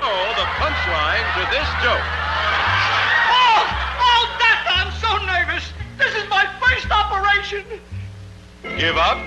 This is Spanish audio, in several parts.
Oh, the punchline to this joke. Oh, Doctor, I'm so nervous. This is my first operation. Give up?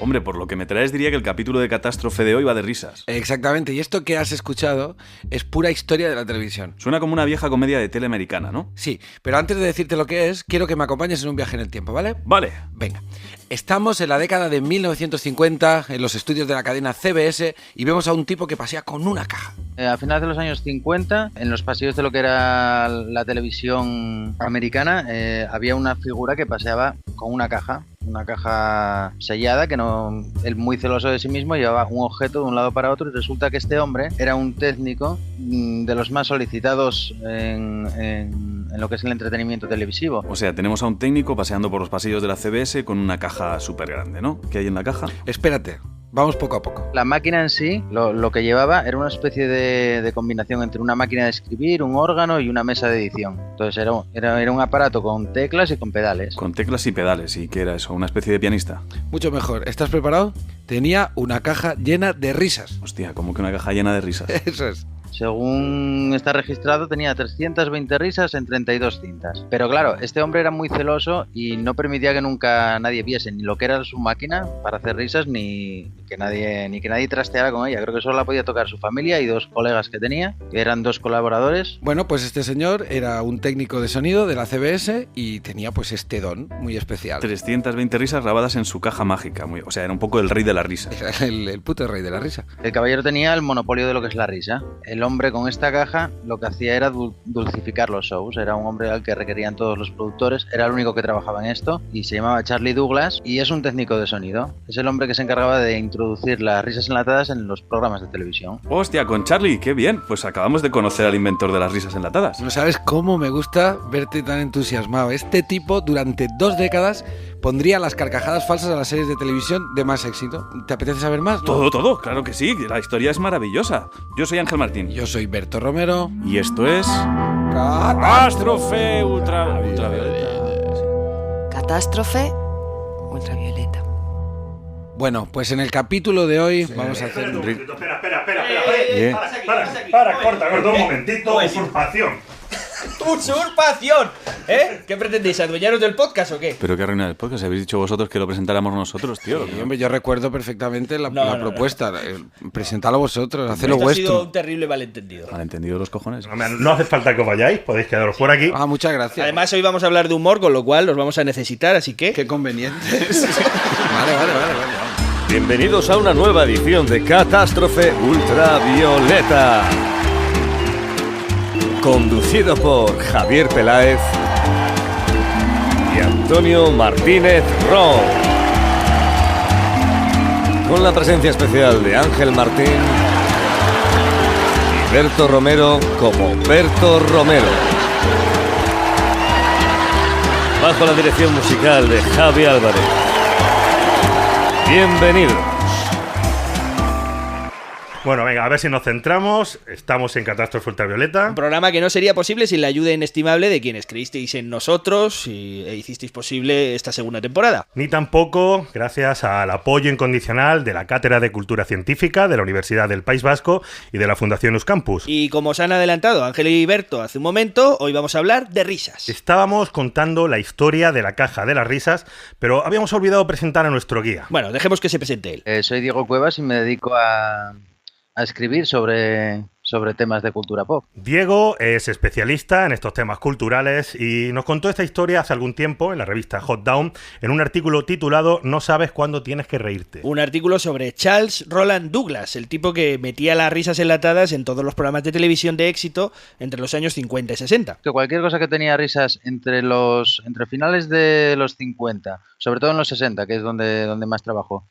Hombre, por lo que me traes diría que el capítulo de Catástrofe de hoy va de risas. Exactamente, y esto que has escuchado es pura historia de la televisión. Suena como una vieja comedia de tele americana, ¿no? Sí, pero antes de decirte lo que es, quiero que me acompañes en un viaje en el tiempo, ¿vale? Vale. Venga. Estamos en la década de 1950, en los estudios de la cadena CBS, y vemos a un tipo que pasea con una caja. A finales de los años 50, en los pasillos de lo que era la televisión americana, había una figura que paseaba con una caja sellada, que no, él muy celoso de sí mismo llevaba un objeto de un lado para otro, y resulta que este hombre era un técnico de los más solicitados en lo que es el entretenimiento televisivo. O sea, tenemos a un técnico paseando por los pasillos de la CBS con una caja súper grande, ¿no? ¿Qué hay en la caja? Espérate, vamos poco a poco. La máquina en sí, lo que llevaba era una especie de combinación entre una máquina de escribir, un órgano y una mesa de edición. Entonces era un aparato con teclas y con pedales. Con teclas y pedales. ¿Y qué era eso? ¿Una especie de pianista? Mucho mejor. ¿Estás preparado? Tenía una caja llena de risas. Hostia, ¿cómo que una caja llena de risas? Eso es. Según está registrado, tenía 320 risas en 32 cintas. Pero claro, este hombre era muy celoso y no permitía que nunca nadie viese ni lo que era su máquina para hacer risas, ni que nadie trasteara con ella. Creo que solo la podía tocar su familia y dos colegas que tenía, que eran dos colaboradores. Bueno, pues este señor era un técnico de sonido de la CBS y tenía pues este don muy especial. 320 risas grabadas en su caja mágica. O sea, era un poco el rey de la risa. El puto rey de la risa. El caballero tenía el monopolio de lo que es la risa. El hombre con esta caja lo que hacía era dulcificar los shows. Era un hombre al que requerían todos los productores. Era el único que trabajaba en esto y se llamaba Charlie Douglas y es un técnico de sonido. Es el hombre que se encargaba de introducir las risas enlatadas en los programas de televisión. Hostia, con Charlie, qué bien. Pues acabamos de conocer al inventor de las risas enlatadas. No sabes cómo me gusta verte tan entusiasmado. Este tipo durante 2 décadas pondría las carcajadas falsas a las series de televisión de más éxito. ¿Te apetece saber más? ¿No? Todo, claro que sí. La historia es maravillosa. Yo soy Ángel Martín. Yo soy Berto Romero. Y esto es... Catástrofe ultravioleta. Catástrofe ultravioleta. Bueno, pues en el capítulo de hoy vamos a hacer un... Espera. Corta, un momentito. Usurpación. ¡Usurpación! ¿Eh? ¿Qué pretendéis? ¿Adueñaros del podcast o qué? Pero qué arruinar el podcast. Habéis dicho vosotros que lo presentáramos nosotros, tío. Sí, hombre, yo recuerdo perfectamente la propuesta. No. Presentadlo vosotros, hacedlo Esto vuestro. ha sido un terrible malentendido. Malentendido los cojones. No hace falta que os vayáis, podéis quedaros por aquí. Ah, muchas gracias. Además, hoy vamos a hablar de humor, con lo cual los vamos a necesitar, así que... Qué convenientes. Vale. Bienvenidos a una nueva edición de Catástrofe Ultravioleta. Conducido por Javier Peláez y Antonio Martínez Ron. Con la presencia especial de Ángel Martín y Berto Romero como Berto Romero. Bajo la dirección musical de Javi Álvarez. Bienvenidos. Bueno, venga, a ver si nos centramos. Estamos en Catástrofe Ultravioleta. Un programa que no sería posible sin la ayuda inestimable de quienes creísteis en nosotros e hicisteis posible esta segunda temporada. Ni tampoco gracias al apoyo incondicional de la Cátedra de Cultura Científica de la Universidad del País Vasco y de la Fundación Euskampus. Y como os han adelantado Ángel y Berto hace un momento, hoy vamos a hablar de risas. Estábamos contando la historia de la caja de las risas, pero habíamos olvidado presentar a nuestro guía. Bueno, dejemos que se presente él. Soy Diego Cuevas y me dedico a escribir sobre temas de cultura pop. Diego es especialista en estos temas culturales y nos contó esta historia hace algún tiempo en la revista Hot Down en un artículo titulado No sabes cuándo tienes que reírte. Un artículo sobre Charles Roland Douglas, el tipo que metía las risas enlatadas en todos los programas de televisión de éxito entre los años 50 y 60. Que cualquier cosa que tenía risas entre finales de los 50, sobre todo en los 60, que es donde más trabajó,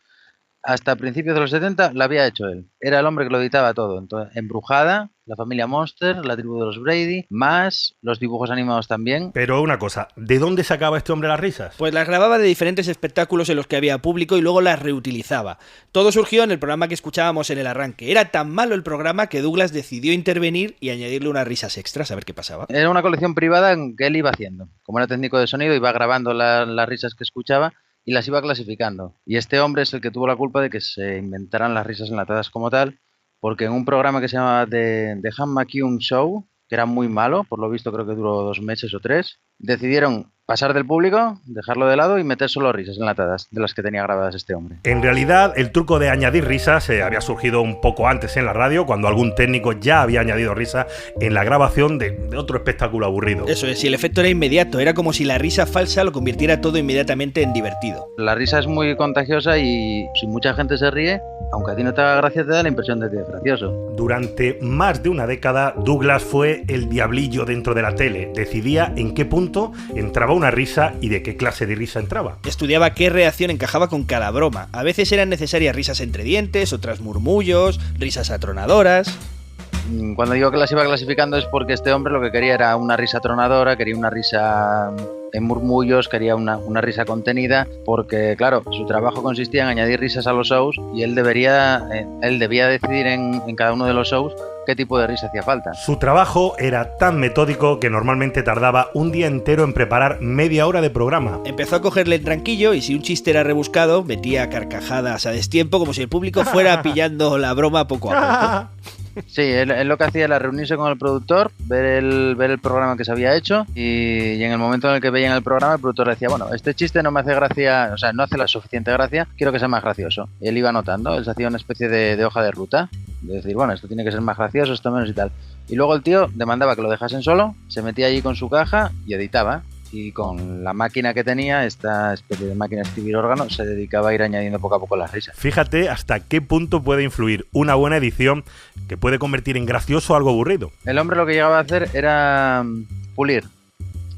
hasta principios de los 70 la había hecho él. Era el hombre que lo editaba todo. Entonces, Embrujada, La familia Monster, La tribu de los Brady, más los dibujos animados también. Pero una cosa, ¿de dónde sacaba este hombre las risas? Pues las grababa de diferentes espectáculos en los que había público y luego las reutilizaba. Todo surgió en el programa que escuchábamos en el arranque. Era tan malo el programa que Douglas decidió intervenir y añadirle unas risas extras a ver qué pasaba. Era una colección privada que él iba haciendo. Como era técnico de sonido, iba grabando las risas que escuchaba y las iba clasificando. Y este hombre es el que tuvo la culpa de que se inventaran las risas enlatadas como tal, porque en un programa que se llamaba The Han McCune Show, que era muy malo, por lo visto creo que duró 2 meses o 3, decidieron pasar del público, dejarlo de lado y meter solo risas enlatadas de las que tenía grabadas este hombre. En realidad, el truco de añadir risas había surgido un poco antes en la radio, cuando algún técnico ya había añadido risas en la grabación de otro espectáculo aburrido. Eso es, y el efecto era inmediato, era como si la risa falsa lo convirtiera todo inmediatamente en divertido. La risa es muy contagiosa y si mucha gente se ríe, aunque a ti no te haga gracia, te da la impresión de que es gracioso. Durante más de una década, Douglas fue el diablillo dentro de la tele. Decidía en qué punto entraba una risa y de qué clase de risa entraba. Estudiaba qué reacción encajaba con cada broma. A veces eran necesarias risas entre dientes, otras murmullos, risas atronadoras. Cuando digo que las iba clasificando es porque este hombre lo que quería era una risa atronadora, quería una risa en murmullos, quería una risa contenida, porque claro, su trabajo consistía en añadir risas a los shows y él debía decidir en cada uno de los shows qué tipo de risa hacía falta. Su trabajo era tan metódico que normalmente tardaba un día entero en preparar media hora de programa. Empezó a cogerle el tranquillo y si un chiste era rebuscado, metía carcajadas a destiempo como si el público fuera pillando la broma poco a poco. Sí, él lo que hacía era reunirse con el productor, ver el programa que se había hecho y en el momento en el que veían el programa el productor le decía, bueno, este chiste no me hace gracia, o sea, no hace la suficiente gracia, quiero que sea más gracioso. Y él iba anotando, él se hacía una especie de hoja de ruta, de decir, bueno, esto tiene que ser más gracioso, esto menos y tal. Y luego el tío demandaba que lo dejasen solo, se metía allí con su caja y editaba. Y con la máquina que tenía, esta especie de máquina de escribir órgano, se dedicaba a ir añadiendo poco a poco las risas. Fíjate hasta qué punto puede influir una buena edición que puede convertir en gracioso algo aburrido. El hombre lo que llegaba a hacer era pulir,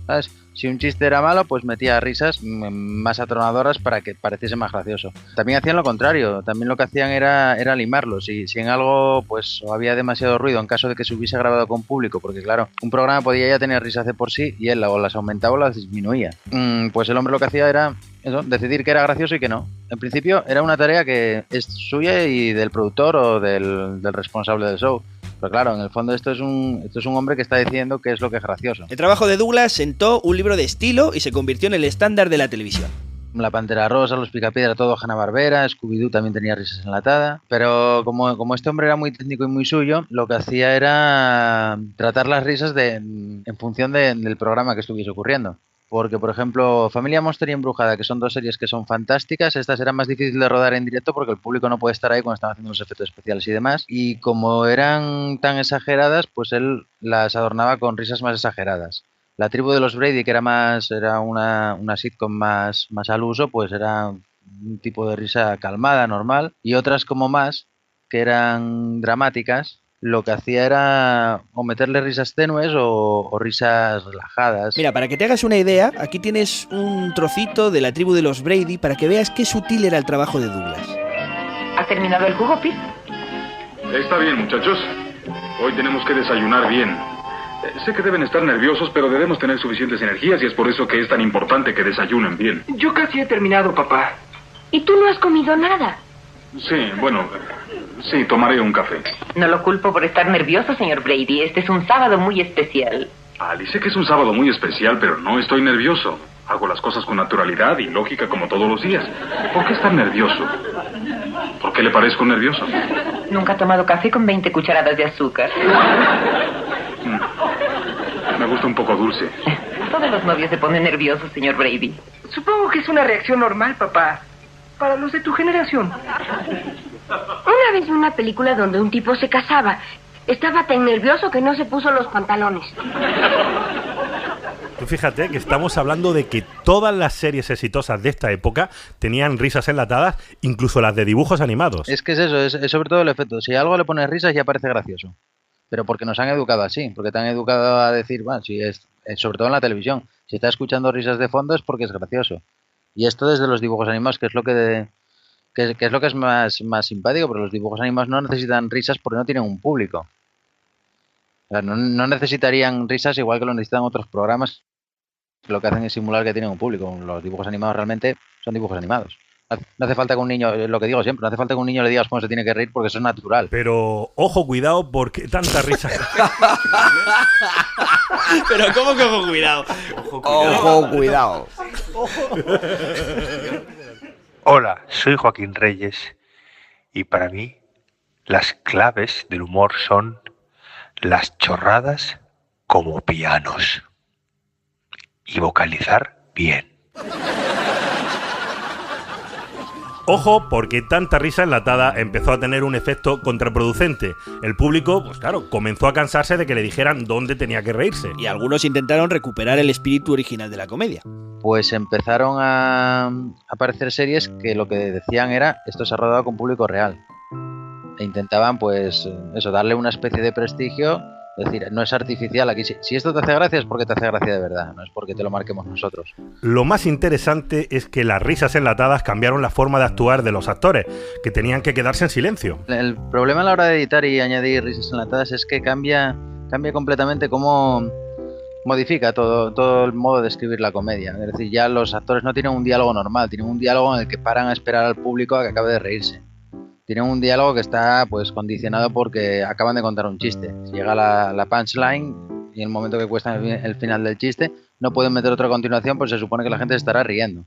¿sabes? Si un chiste era malo, pues metía risas más atronadoras para que pareciese más gracioso. También hacían lo contrario, también lo que hacían era limarlo. Si en algo pues había demasiado ruido, en caso de que se hubiese grabado con público, porque claro, un programa podía ya tener risas de por sí y él o las aumentaba o las disminuía. Pues el hombre lo que hacía era eso, decidir qué era gracioso y qué no. En principio era una tarea que es suya y del productor o del responsable del show. Pero claro, en el fondo esto es un hombre que está diciendo qué es lo que es gracioso. El trabajo de Douglas sentó un libro de estilo y se convirtió en el estándar de la televisión. La Pantera Rosa, Los Picapiedra, todo Hanna-Barbera, Scooby-Doo también tenía risas enlatadas. Pero como este hombre era muy técnico y muy suyo, lo que hacía era tratar las risas en función del programa que estuviese ocurriendo. Porque, por ejemplo, Familia Monster y Embrujada, que son 2 series que son fantásticas, estas eran más difíciles de rodar en directo porque el público no puede estar ahí cuando están haciendo los efectos especiales y demás. Y como eran tan exageradas, pues él las adornaba con risas más exageradas. La tribu de los Brady, que era una sitcom más al uso, pues era un tipo de risa calmada, normal. Y otras como más, que eran dramáticas, lo que hacía era o meterle risas tenues o risas relajadas. Mira, para que te hagas una idea, aquí tienes un trocito de La tribu de los Brady para que veas qué sutil era el trabajo de Douglas. ¿Has terminado el jugo, Pete? Está bien, muchachos. Hoy tenemos que desayunar bien. Sé que deben estar nerviosos, pero debemos tener suficientes energías y es por eso que es tan importante que desayunen bien. Yo casi he terminado, papá. ¿Y tú no has comido nada? Sí, bueno, sí, tomaré un café. No lo culpo por estar nervioso, señor Brady. Este es un sábado muy especial. Ali, sé que es un sábado muy especial, pero no estoy nervioso. Hago las cosas con naturalidad y lógica como todos los días. ¿Por qué estar nervioso? ¿Por qué le parezco nervioso? Nunca ha tomado café con 20 cucharadas de azúcar. Me gusta un poco dulce. Todos los novios se ponen nerviosos, señor Brady. Supongo que es una reacción normal, papá. Para los de tu generación. Una vez vi una película donde un tipo se casaba. Estaba tan nervioso que no se puso los pantalones. Tú fíjate que estamos hablando de que todas las series exitosas de esta época tenían risas enlatadas, incluso las de dibujos animados. Es que es eso, es sobre todo el efecto. Si a algo le pones risas ya parece gracioso. Pero porque nos han educado así, porque te han educado a decir, bueno, si es sobre todo en la televisión, si estás escuchando risas de fondo es porque es gracioso. Y esto desde los dibujos animados, que es lo que Que es lo que es más simpático, porque los dibujos animados no necesitan risas porque no tienen un público. O sea, no necesitarían risas igual que lo necesitan otros programas. Lo que hacen es simular que tienen un público. Los dibujos animados realmente son dibujos animados. No hace falta que un niño, lo que digo siempre, no hace falta que un niño le digas cómo se tiene que reír porque eso es natural. Pero, ojo, cuidado, porque tanta risa. Pero ¿cómo que ojo, cuidado? Ojo, cuidado. Hola, soy Joaquín Reyes y para mí las claves del humor son las chorradas como pianos y vocalizar bien. Ojo, porque tanta risa enlatada empezó a tener un efecto contraproducente. El público, pues claro, comenzó a cansarse de que le dijeran dónde tenía que reírse. Y algunos intentaron recuperar el espíritu original de la comedia. Pues empezaron a aparecer series que lo que decían era esto se ha rodado con público real. E intentaban, pues, eso, darle una especie de prestigio. Es decir, no es artificial. Aquí, si esto te hace gracia es porque te hace gracia de verdad, no es porque te lo marquemos nosotros. Lo más interesante es que las risas enlatadas cambiaron la forma de actuar de los actores, que tenían que quedarse en silencio. El problema a la hora de editar y añadir risas enlatadas es que cambia completamente cómo modifica todo el modo de escribir la comedia. Es decir, ya los actores no tienen un diálogo normal, tienen un diálogo en el que paran a esperar al público a que acabe de reírse. Tienen un diálogo que está pues condicionado porque acaban de contar un chiste. Si llega la punchline y en el momento que cuesta el final del chiste no pueden meter otra continuación, pues se supone que la gente se estará riendo.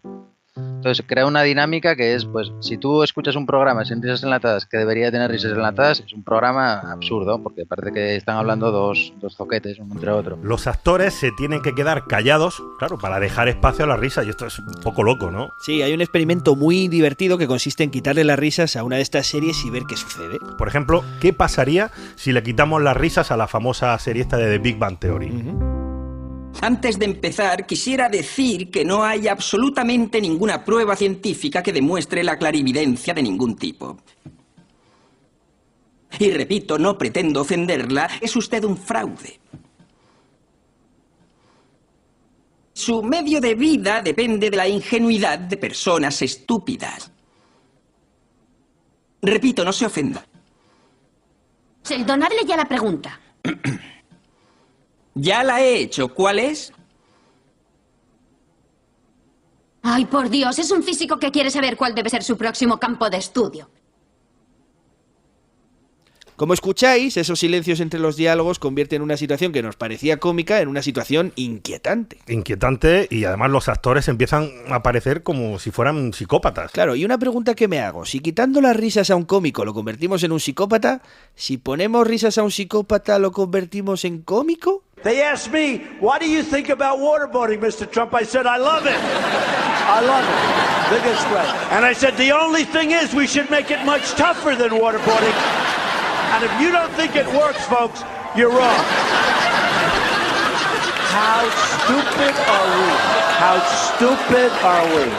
Entonces crea una dinámica que es, pues, si tú escuchas un programa sin risas enlatadas que debería tener risas enlatadas, es un programa absurdo, porque parece que están hablando dos zoquetes uno entre otro. Los actores se tienen que quedar callados, claro, para dejar espacio a la risa, y esto es un poco loco, ¿no? Sí, hay un experimento muy divertido que consiste en quitarle las risas a una de estas series y ver qué sucede. Por ejemplo, ¿qué pasaría si le quitamos las risas a la famosa serie esta de The Big Bang Theory? Antes de empezar, quisiera decir que no hay absolutamente ninguna prueba científica que demuestre la clarividencia de ningún tipo. Y repito, no pretendo ofenderla, es usted un fraude. Su medio de vida depende de la ingenuidad de personas estúpidas. Repito, no se ofenda. Sheldon, hazle ya la pregunta. Ya la he hecho. ¿Cuál es? Ay, por Dios, es un físico que quiere saber cuál debe ser su próximo campo de estudio. Como escucháis, esos silencios entre los diálogos convierten una situación que nos parecía cómica en una situación inquietante. Inquietante, y además los actores empiezan a parecer como si fueran psicópatas. Claro, y una pregunta que me hago, si quitando las risas a un cómico lo convertimos en un psicópata, si ponemos risas a un psicópata lo convertimos en cómico. They asked me, what do you think about waterboarding, Mr. Trump? I said, I love it. I love it. Biggest threat. And I said, the only thing is we should make it much tougher than waterboarding. And if you don't think it works, folks, you're wrong. How stupid are we? How stupid are we?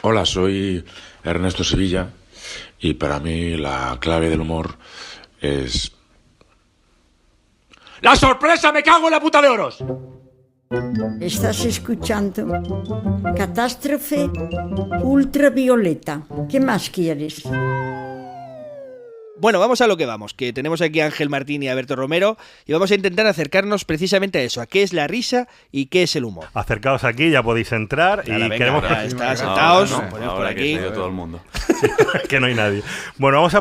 Hola, soy Ernesto Sevilla y para mí la clave del humor es... ¡La sorpresa! ¡Me cago en la puta de oros! Estás escuchando Catástrofe Ultravioleta. ¿Qué más quieres? Bueno, vamos a lo que vamos, que tenemos aquí a Ángel Martín y a Berto Romero y vamos a intentar acercarnos precisamente a eso, a qué es la risa y qué es el humor. Acercaos aquí, ya podéis entrar. Claro, y venga, queremos ahora está sentados, ponemos por aquí. Que todo el mundo. Que no hay nadie. Bueno, vamos a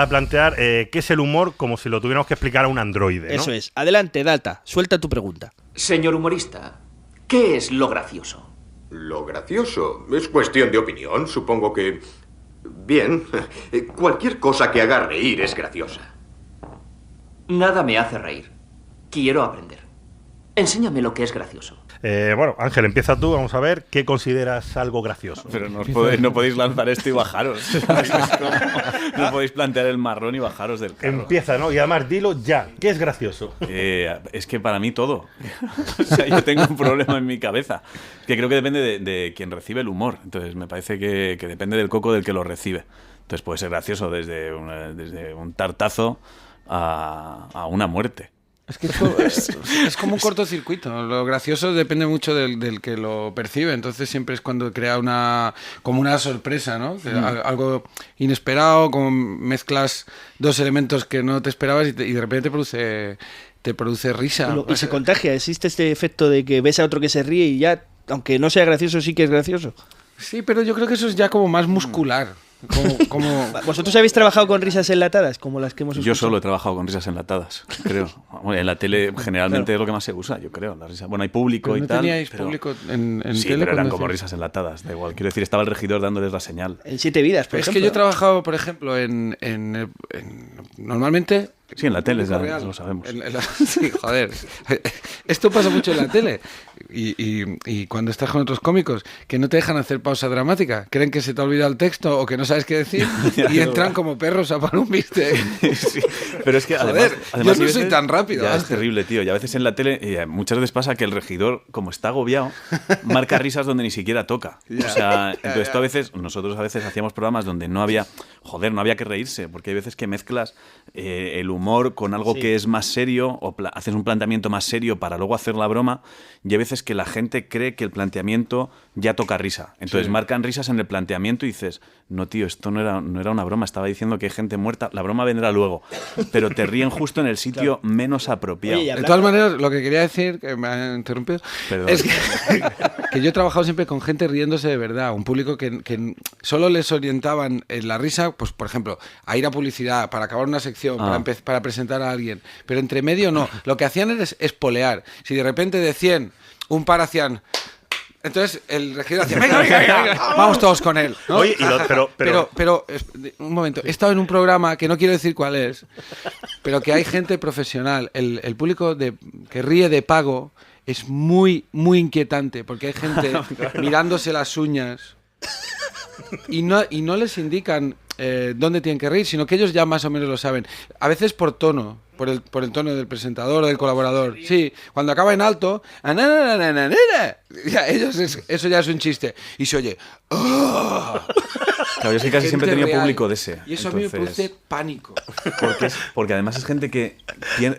plantear qué es el humor como si lo tuviéramos que explicar a un androide, ¿no? Eso es. Adelante, Data, suelta tu pregunta. Señor humorista, ¿qué es lo gracioso? Lo gracioso es cuestión de opinión, supongo que... Bien, cualquier cosa que haga reír es graciosa. Nada me hace reír. Quiero aprender. Enséñame lo que es gracioso. Bueno, Ángel, empieza tú, vamos a ver qué consideras algo gracioso. Pero no podéis lanzar esto y bajaros. No podéis plantear el marrón y bajaros del carro. Empieza, ¿no? Y además dilo ya, ¿qué es gracioso? Es que para mí todo. O sea, yo tengo un problema en mi cabeza. Que creo que depende de quien recibe el humor. Entonces me parece que depende del coco del que lo recibe. Entonces puede ser gracioso desde un tartazo a una muerte. Es que es como un cortocircuito. Lo gracioso depende mucho del que lo percibe. Entonces siempre es cuando crea como una sorpresa, ¿no? Algo inesperado, como mezclas dos elementos que no te esperabas y de repente te produce risa. Y se contagia. Existe este efecto de que ves a otro que se ríe y ya, aunque no sea gracioso, sí que es gracioso. Sí, pero yo creo que eso es ya como más muscular. ¿Vosotros habéis trabajado con risas enlatadas como las que hemos escuchado? Yo solo he trabajado con risas enlatadas, creo. En la tele generalmente es lo que más se usa, yo creo. La risa. Bueno, hay público ¿Pero y tal. ¿No teníais público en sí, tele? pero eran como risas enlatadas, da igual. Quiero decir, estaba el regidor dándoles la señal. En 7 vidas, por ejemplo. Es que yo he trabajado, por ejemplo, normalmente... Sí, en la tele ya lo sabemos. Sí, joder. Esto pasa mucho en la tele. Y cuando estás con otros cómicos que no te dejan hacer pausa dramática, creen que se te ha olvidado el texto o que no sabes qué decir y entran como perros a por un bistec. Sí, pero es que joder, además yo no soy tan rápido. Es terrible, tío. Y a veces en la tele, muchas veces pasa que el regidor, como está agobiado, marca risas donde ni siquiera toca. O sea, entonces nosotros a veces hacíamos programas donde no había que reírse, porque hay veces que mezclas el humor con algo que es más serio o haces un planteamiento más serio para luego hacer la broma, y hay veces que la gente cree que el planteamiento ya toca risa. Entonces marcan risas en el planteamiento y dices, no tío, esto no era una broma, estaba diciendo que hay gente muerta, la broma vendrá luego, pero te ríen justo en el sitio menos apropiado. De todas maneras, lo que quería decir, que me ha interrumpido, es que yo he trabajado siempre con gente riéndose de verdad, un público que solo les orientaban en la risa, pues por ejemplo, a ir a publicidad, para acabar una sección, para presentar a alguien, pero entre medio no, lo que hacían era espolear. Si de repente de 100, un par hacían... Entonces el regidor hacía, venga, vamos todos con él, ¿no? Oye, pero un momento, he estado en un programa que no quiero decir cuál es, pero que hay gente profesional. El público que ríe de pago es muy, muy inquietante, porque hay gente mirándose las uñas y no les indican dónde tienen que reír, sino que ellos ya más o menos lo saben. A veces por tono, por el tono del presentador o del colaborador. Sí, cuando acaba en alto, ya, eso ya es un chiste. Y se oye... ¡Oh! Claro, yo es que casi siempre he tenido público de ese. Y eso a mí me produce pánico. Porque además es gente que...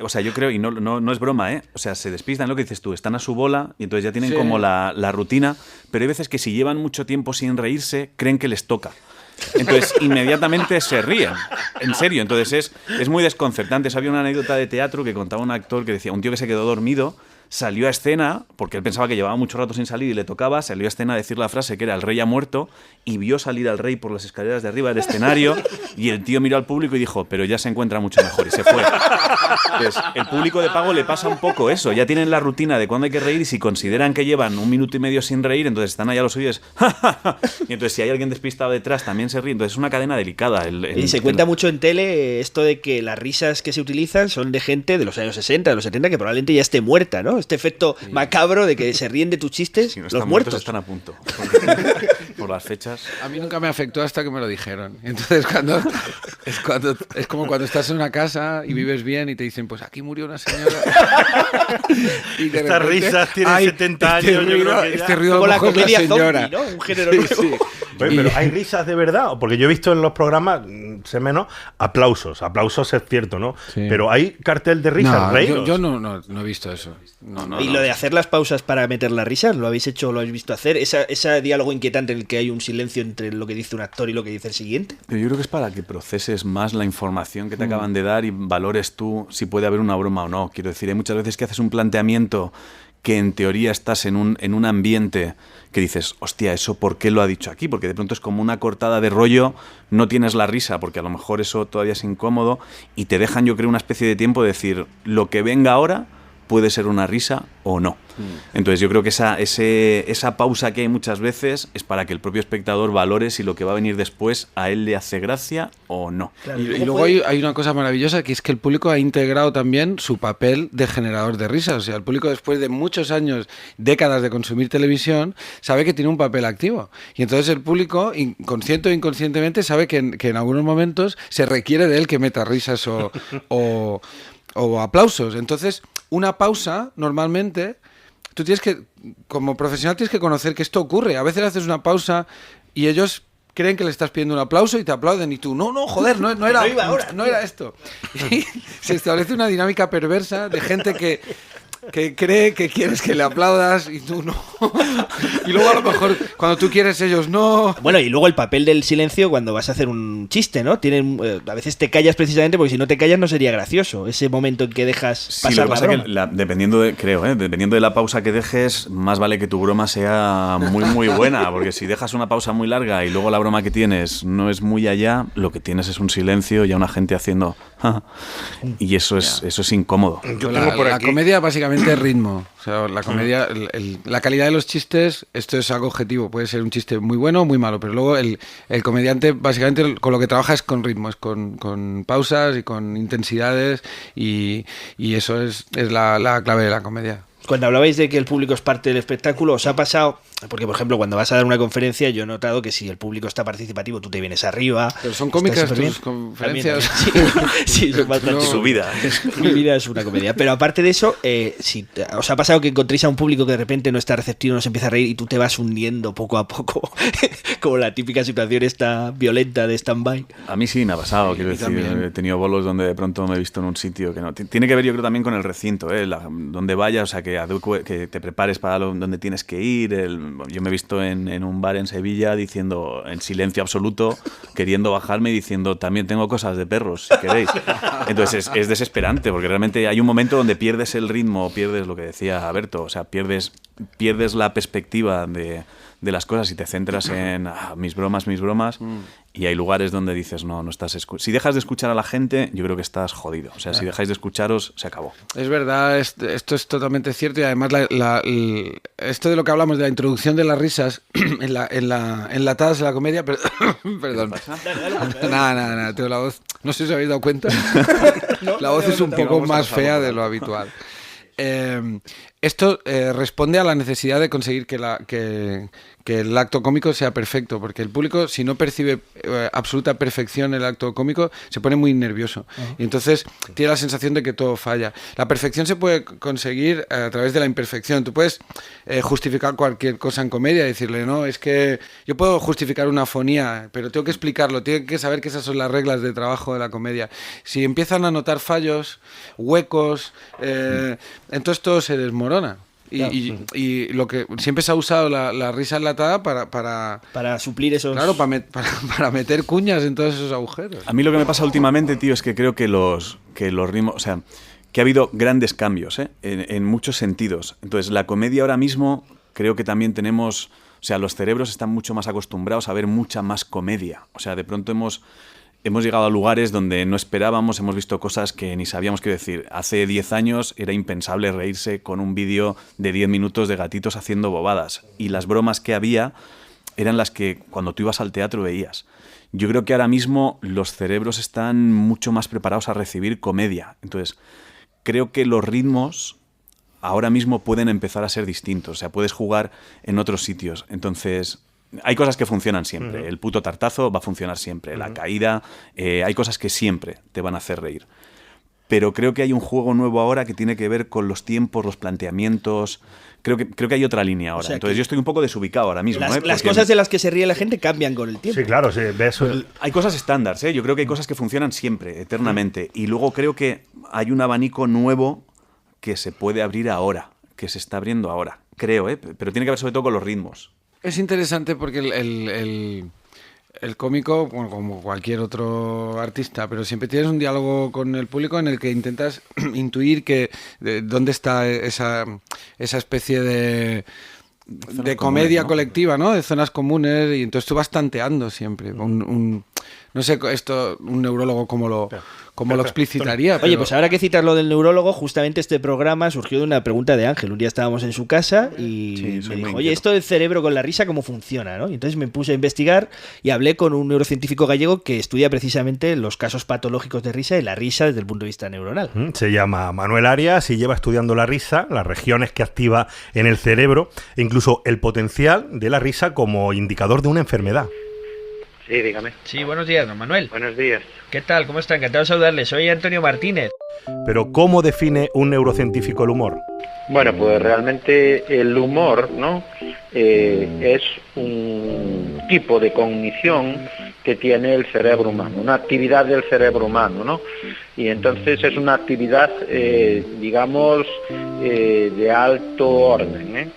o sea, yo creo, y no es broma, ¿eh? O sea, se despistan, lo que dices tú, están a su bola y entonces ya tienen como la rutina, pero hay veces que si llevan mucho tiempo sin reírse, creen que les toca. Entonces inmediatamente se ríen, en serio. Entonces es muy desconcertante. Había una anécdota de teatro que contaba un actor que decía, un tío que se quedó dormido, salió a escena, porque él pensaba que llevaba mucho rato sin salir y le tocaba, salió a escena a decir la frase que era el rey ha muerto, y vio salir al rey por las escaleras de arriba del escenario, y el tío miró al público y dijo, pero ya se encuentra mucho mejor, y se fue. Entonces, el público de pago le pasa un poco eso, ya tienen la rutina de cuándo hay que reír, y si consideran que llevan 1 minuto y medio sin reír, entonces están allá los oídos, y entonces si hay alguien despistado detrás también se ríe, entonces es una cadena delicada. Y se cuenta mucho en tele esto de que las risas que se utilizan son de gente de los años 60, de los 70, que probablemente ya esté muerta, ¿no? Este efecto macabro de que se ríen de tus chistes, no los muertos están a punto. Por las fechas. A mí nunca me afectó hasta que me lo dijeron. Entonces es como cuando estás en una casa y vives bien y te dicen, pues aquí murió una señora. Y estas risas tienen 70 años. Este ruido como la comedia señora. zombie, ¿no? Un género nuevo. Sí. Pero ¿hay risas de verdad? Porque yo he visto en los programas, sé menos, aplausos es cierto, ¿no? Sí. Pero ¿hay cartel de risas? Yo no he visto eso. Y lo de hacer las pausas para meter las risas, ¿lo habéis hecho o lo habéis visto hacer? Ese diálogo inquietante en el que hay un silencio entre lo que dice un actor y lo que dice el siguiente. Pero yo creo que es para que proceses más la información que te acaban de dar y valores tú si puede haber una broma o no. Quiero decir, hay muchas veces que haces un planteamiento que en teoría estás en un ambiente que dices, hostia, ¿eso por qué lo ha dicho aquí? Porque de pronto es como una cortada de rollo, no tienes la risa, porque a lo mejor eso todavía es incómodo, y te dejan, yo creo, una especie de tiempo de decir, lo que venga ahora puede ser una risa o no. Entonces yo creo que esa pausa que hay muchas veces es para que el propio espectador valore si lo que va a venir después a él le hace gracia o no. Claro, y luego hay una cosa maravillosa, que es que el público ha integrado también su papel de generador de risas. O sea, el público, después de muchos años, décadas de consumir televisión, sabe que tiene un papel activo. Y entonces el público, consciente o inconscientemente, sabe que en algunos momentos se requiere de él que meta risas o aplausos. Entonces, una pausa, normalmente, tú tienes que, como profesional, tienes que conocer que esto ocurre. A veces haces una pausa y ellos creen que le estás pidiendo un aplauso y te aplauden y tú, no, joder, no era esto. Y se establece una dinámica perversa de gente que cree que quieres que le aplaudas y tú no. Y luego a lo mejor cuando tú quieres ellos no. Bueno, y luego el papel del silencio cuando vas a hacer un chiste, ¿no? A veces te callas precisamente porque si no te callas no sería gracioso. Ese momento en que dejas pasar la broma. Dependiendo de la pausa que dejes, más vale que tu broma sea muy muy buena, porque si dejas una pausa muy larga y luego la broma que tienes no es muy allá, lo que tienes es un silencio y a una gente haciendo y eso es incómodo. La comedia básicamente es ritmo. O sea, la comedia, la calidad de los chistes, esto es algo objetivo. Puede ser un chiste muy bueno o muy malo, pero luego el comediante básicamente con lo que trabaja es con ritmos, con pausas y con intensidades y eso es la clave de la comedia. Cuando hablabais de que el público es parte del espectáculo, ¿os ha pasado? Porque, por ejemplo, cuando vas a dar una conferencia, yo he notado que si el público está participativo, tú te vienes arriba. Pero son cómicas tus conferencias. Sí, son bastante. Su vida. Mi vida es una comedia. Pero aparte de eso, si os ha pasado que encontréis a un público que de repente no está receptivo, no se empieza a reír y tú te vas hundiendo poco a poco, como la típica situación esta violenta de stand-by. A mí sí me ha pasado, quiero decir. He tenido bolos donde de pronto me he visto en un sitio que no. Tiene que ver, yo creo, también con el recinto, donde vayas, o sea, que te prepares para donde tienes que ir. Yo me he visto en un bar en Sevilla diciendo, en silencio absoluto, queriendo bajarme y diciendo, también tengo cosas de perros, si queréis. Entonces es desesperante, porque realmente hay un momento donde pierdes el ritmo, pierdes lo que decía Berto, o sea, pierdes la perspectiva de las cosas y te centras en mis bromas, y hay lugares donde dices, no estás si dejas de escuchar a la gente, yo creo que estás jodido. O sea, si dejáis de escucharos, se acabó. Es verdad, esto es totalmente cierto, y además esto de lo que hablamos de la introducción de las risas enlatadas en la comedia, perdón. Nada, tengo la voz, no sé si os habéis dado cuenta, la voz es un poco más fea de lo habitual. Esto responde a la necesidad de conseguir que el acto cómico sea perfecto, porque el público, si no percibe absoluta perfección en el acto cómico, se pone muy nervioso. Y entonces tiene la sensación de que todo falla. La perfección se puede conseguir a través de la imperfección. Tú puedes justificar cualquier cosa en comedia y decirle, no, es que yo puedo justificar una afonía, pero tengo que explicarlo, tengo que saber que esas son las reglas de trabajo de la comedia. Si empiezan a notar fallos, huecos, entonces todo se desmorona. Y lo que siempre se ha usado la risa enlatada para suplir esos... Claro, para meter cuñas en todos esos agujeros. A mí lo que me pasa últimamente, tío, es que creo que los ritmos... O sea, que ha habido grandes cambios, en muchos sentidos. Entonces, la comedia ahora mismo creo que también tenemos... O sea, los cerebros están mucho más acostumbrados a ver mucha más comedia. O sea, de pronto hemos llegado a lugares donde no esperábamos, hemos visto cosas que ni sabíamos qué decir. Hace 10 años era impensable reírse con un vídeo de 10 minutos de gatitos haciendo bobadas. Y las bromas que había eran las que cuando tú ibas al teatro veías. Yo creo que ahora mismo los cerebros están mucho más preparados a recibir comedia. Entonces, creo que los ritmos ahora mismo pueden empezar a ser distintos. O sea, puedes jugar en otros sitios. Entonces... Hay cosas que funcionan siempre. El puto tartazo va a funcionar siempre. La caída, hay cosas que siempre te van a hacer reír. Pero creo que hay un juego nuevo ahora que tiene que ver con los tiempos, los planteamientos. Creo que hay otra línea ahora. O sea, entonces yo estoy un poco desubicado ahora mismo. Las cosas de las que se ríe la gente cambian con el tiempo. Sí, claro. Sí, hay cosas estándar. Yo creo que hay cosas que funcionan siempre, eternamente. Y luego creo que hay un abanico nuevo que se puede abrir ahora, que se está abriendo ahora. Creo, pero tiene que ver sobre todo con los ritmos. Es interesante porque el cómico, bueno, como cualquier otro artista, pero siempre tienes un diálogo con el público en el que intentas intuir dónde está esa especie de comedia colectiva, ¿no? De zonas comunes, y entonces tú vas tanteando siempre. No sé esto un neurólogo cómo lo explicitaría. Oye, pues ahora que citas lo del neurólogo, justamente este programa surgió de una pregunta de Ángel. Un día estábamos en su casa y me dijo, oye, esto del cerebro con la risa, ¿cómo funciona? ¿No? Y entonces me puse a investigar y hablé con un neurocientífico gallego que estudia precisamente los casos patológicos de risa y la risa desde el punto de vista neuronal. Se llama Manuel Arias y lleva estudiando la risa, las regiones que activa en el cerebro e incluso el potencial de la risa como indicador de una enfermedad. Sí, dígame. Sí, buenos días, don Manuel. Buenos días. ¿Qué tal? ¿Cómo está? Encantado de saludarle. Soy Antonio Martínez. Pero ¿cómo define un neurocientífico el humor? Bueno, pues realmente el humor, ¿no? Es un tipo de cognición que tiene el cerebro humano, una actividad del cerebro humano, ¿no? Y entonces es una actividad, digamos, de alto orden,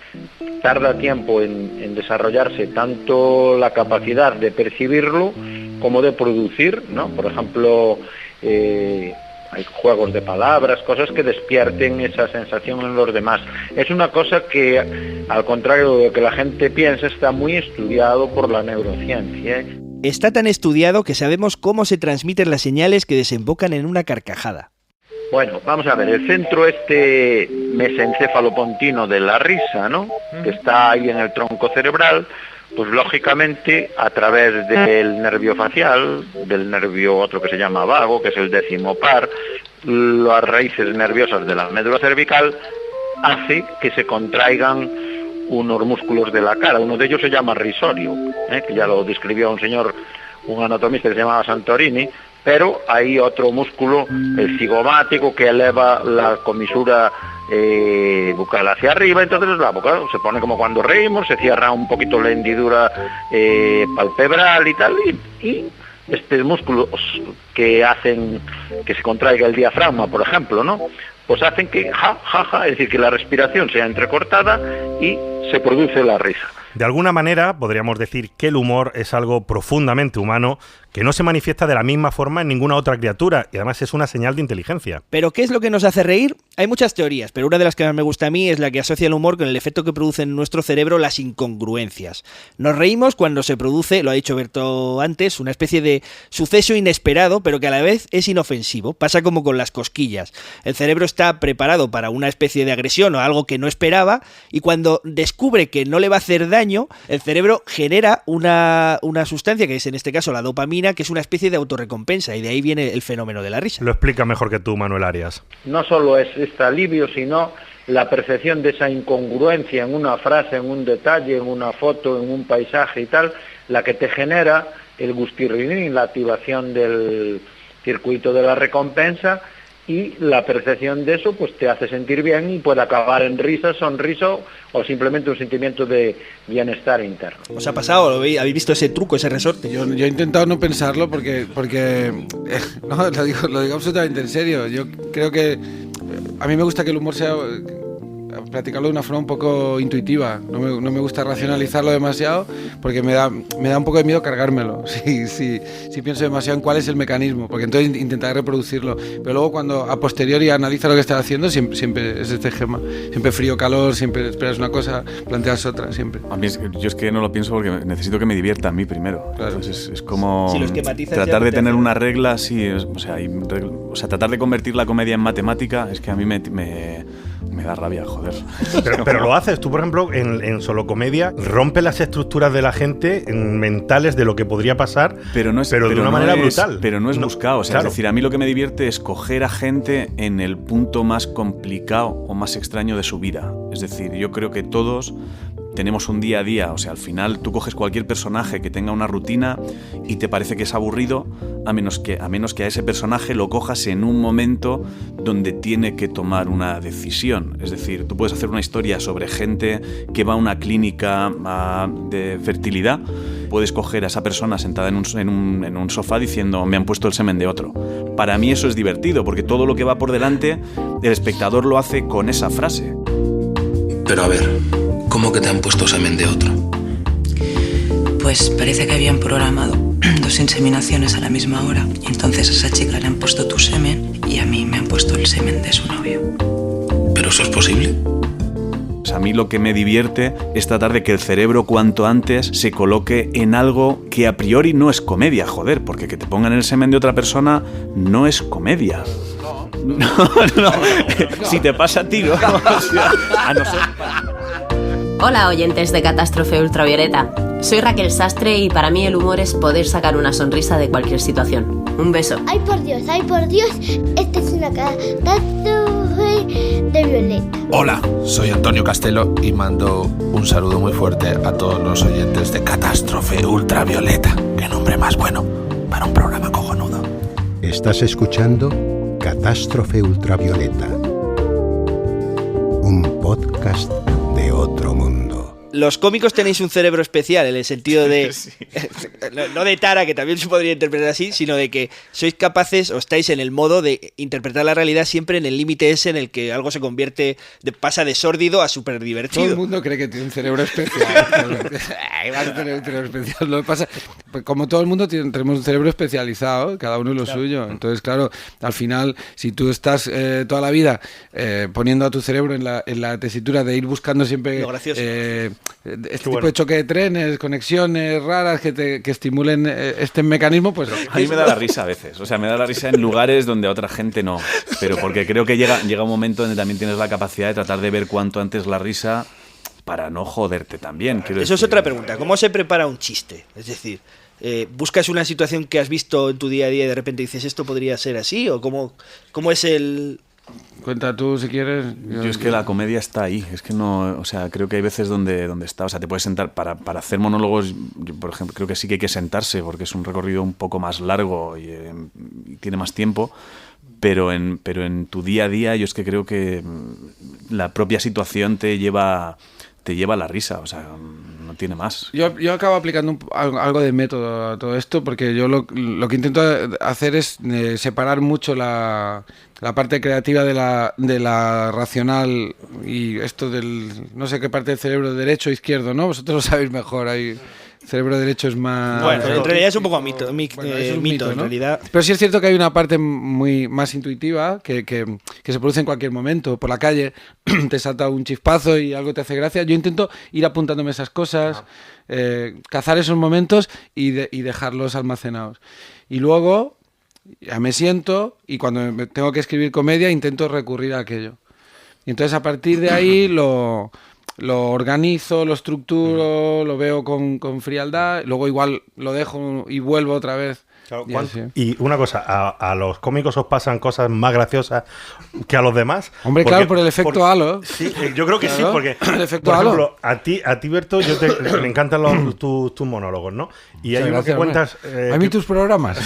Tarda tiempo en desarrollarse tanto la capacidad de percibirlo como de producir, ¿no? Por ejemplo, hay juegos de palabras, cosas que despierten esa sensación en los demás. Es una cosa que, al contrario de lo que la gente piensa, está muy estudiado por la neurociencia. Está tan estudiado que sabemos cómo se transmiten las señales que desembocan en una carcajada. Bueno, vamos a ver, el centro mesencéfalo-pontino de la risa, ¿no? Que está ahí en el tronco cerebral, pues lógicamente a través del nervio facial, del nervio otro que se llama vago, que es el décimo par, las raíces nerviosas de la médula cervical, hace que se contraigan unos músculos de la cara. Uno de ellos se llama risorio, que ya lo describió un anatomista que se llamaba Santorini, pero hay otro músculo, el cigomático, que eleva la comisura bucal hacia arriba, entonces la boca se pone como cuando reímos, se cierra un poquito la hendidura palpebral y tal, y estos músculos que hacen que se contraiga el diafragma, por ejemplo, ¿no? Pues hacen que es decir, que la respiración sea entrecortada y se produce la risa. De alguna manera podríamos decir que el humor es algo profundamente humano que no se manifiesta de la misma forma en ninguna otra criatura y además es una señal de inteligencia. ¿Pero qué es lo que nos hace reír? Hay muchas teorías, pero una de las que más me gusta a mí es la que asocia el humor con el efecto que produce en nuestro cerebro las incongruencias. Nos reímos cuando se produce, lo ha dicho Berto antes, una especie de suceso inesperado, pero que a la vez es inofensivo. Pasa como con las cosquillas. El cerebro está preparado para una especie de agresión o algo que no esperaba y cuando descubre que no le va a hacer daño, el cerebro genera una sustancia que es en este caso la dopamina, que es una especie de autorrecompensa y de ahí viene el fenómeno de la risa. Lo explica mejor que tú, Manuel Arias. No solo es este alivio, sino la percepción de esa incongruencia en una frase, en un detalle, en una foto, en un paisaje y tal, la que te genera el gustirrinín, la activación del circuito de la recompensa, y la percepción de eso pues te hace sentir bien y puede acabar en risa, sonrisa o simplemente un sentimiento de bienestar interno. ¿Os ha pasado? ¿Habéis visto ese truco, ese resorte? Yo he intentado no pensarlo porque no, lo digo absolutamente en serio. Yo creo que a mí me gusta que el humor sea platicarlo de una forma un poco intuitiva. No me gusta racionalizarlo demasiado porque me da un poco de miedo cargármelo si pienso demasiado en cuál es el mecanismo, porque entonces intentaré reproducirlo, pero luego cuando a posteriori analizo lo que estás haciendo siempre es este esquema, siempre frío, calor, siempre esperas una cosa, planteas otra, siempre. A mí yo es que no lo pienso porque necesito que me divierta a mí primero. Claro. Entonces es como tratar de tener una regla así, o sea, tratar de convertir la comedia en matemática es que a mí me da rabia, joder. Pero lo haces. Tú, por ejemplo, en Solo Comedia, rompes las estructuras de la gente mentales de lo que podría pasar, pero de una manera brutal. Pero no es buscado. O sea, claro. Es decir, a mí lo que me divierte es coger a gente en el punto más complicado o más extraño de su vida. Es decir, yo creo que todos tenemos un día a día, o sea, al final tú coges cualquier personaje que tenga una rutina y te parece que es aburrido, a menos que a ese personaje lo cojas en un momento donde tiene que tomar una decisión. Es decir, tú puedes hacer una historia sobre gente que va a una clínica de fertilidad, puedes coger a esa persona sentada en un sofá diciendo me han puesto el semen de otro. Para mí eso es divertido, porque todo lo que va por delante, el espectador lo hace con esa frase. Pero a ver, ¿cómo que te han puesto semen de otro? Pues parece que habían programado 2 inseminaciones a la misma hora. Y entonces a esa chica le han puesto tu semen y a mí me han puesto el semen de su novio. ¿Pero eso es posible? Pues a mí lo que me divierte es tratar de que el cerebro cuanto antes se coloque en algo que a priori no es comedia, joder, porque que te pongan el semen de otra persona no es comedia. No. Si te pasa a ti, ¿no? O sea, a no ser... Hola, oyentes de Catástrofe Ultravioleta. Soy Raquel Sastre y para mí el humor es poder sacar una sonrisa de cualquier situación. Un beso. ¡Ay, por Dios! Esta es una catástrofe de Violeta. Hola, soy Antonio Castelo y mando un saludo muy fuerte a todos los oyentes de Catástrofe Ultravioleta. ¡Qué nombre más bueno para un programa cojonudo! Estás escuchando Catástrofe Ultravioleta, un podcast de otro mundo. los cómicos tenéis un cerebro especial en el sentido de... Sí. No de tara, que también se podría interpretar así, sino de que sois capaces o estáis en el modo de interpretar la realidad siempre en el límite ese en el que algo se convierte, pasa de sórdido a súper divertido. Todo el mundo cree que tiene un cerebro especial. Vas a tener un cerebro especial. Lo que pasa, pues como todo el mundo tenemos un cerebro especializado, cada uno lo suyo. Entonces, claro, al final, si tú estás toda la vida poniendo a tu cerebro en la tesitura de ir buscando siempre tipo de choque de trenes, conexiones raras que estimulen este mecanismo, pues... A mí me da la risa a veces, o sea, me da la risa en lugares donde a otra gente no, pero porque creo que llega un momento donde también tienes la capacidad de tratar de ver cuanto antes la risa para no joderte también. Eso es otra pregunta, ¿cómo se prepara un chiste? Es decir... ¿buscas una situación que has visto en tu día a día y de repente dices esto podría ser así? ¿O cómo es el...? Cuenta tú si quieres. Yo es que la comedia está ahí, es que no, o sea, creo que hay veces donde está, o sea, te puedes sentar para hacer monólogos, yo, por ejemplo, creo que sí que hay que sentarse porque es un recorrido un poco más largo y tiene más tiempo, pero en tu día a día yo es que creo que la propia situación te lleva a la risa, o sea, no tiene más. Yo acabo aplicando algo de método a todo esto porque yo lo que intento hacer es separar mucho la parte creativa de la racional y esto del... no sé qué parte del cerebro, derecho o izquierdo, ¿no? Vosotros lo sabéis mejor, ahí... cerebro derecho es más... Bueno, en realidad es un poco mito, es mito, ¿no? En realidad. Pero sí es cierto que hay una parte muy más intuitiva que se produce en cualquier momento. Por la calle te salta un chispazo y algo te hace gracia. Yo intento ir apuntándome esas cosas, cazar esos momentos y dejarlos almacenados. Y luego ya me siento y cuando tengo que escribir comedia intento recurrir a aquello. Y entonces a partir de ahí lo organizo, lo estructuro, lo veo con frialdad, luego igual lo dejo y vuelvo otra vez. Claro, y una cosa, ¿a los cómicos os pasan cosas más graciosas que a los demás? Hombre, claro, por el efecto halo. Sí, yo creo que claro, sí, porque, el efecto por ejemplo, halo. a ti Berto, me encantan tus monólogos, ¿no? Y hay uno que cuentas... ¿A mí tus programas?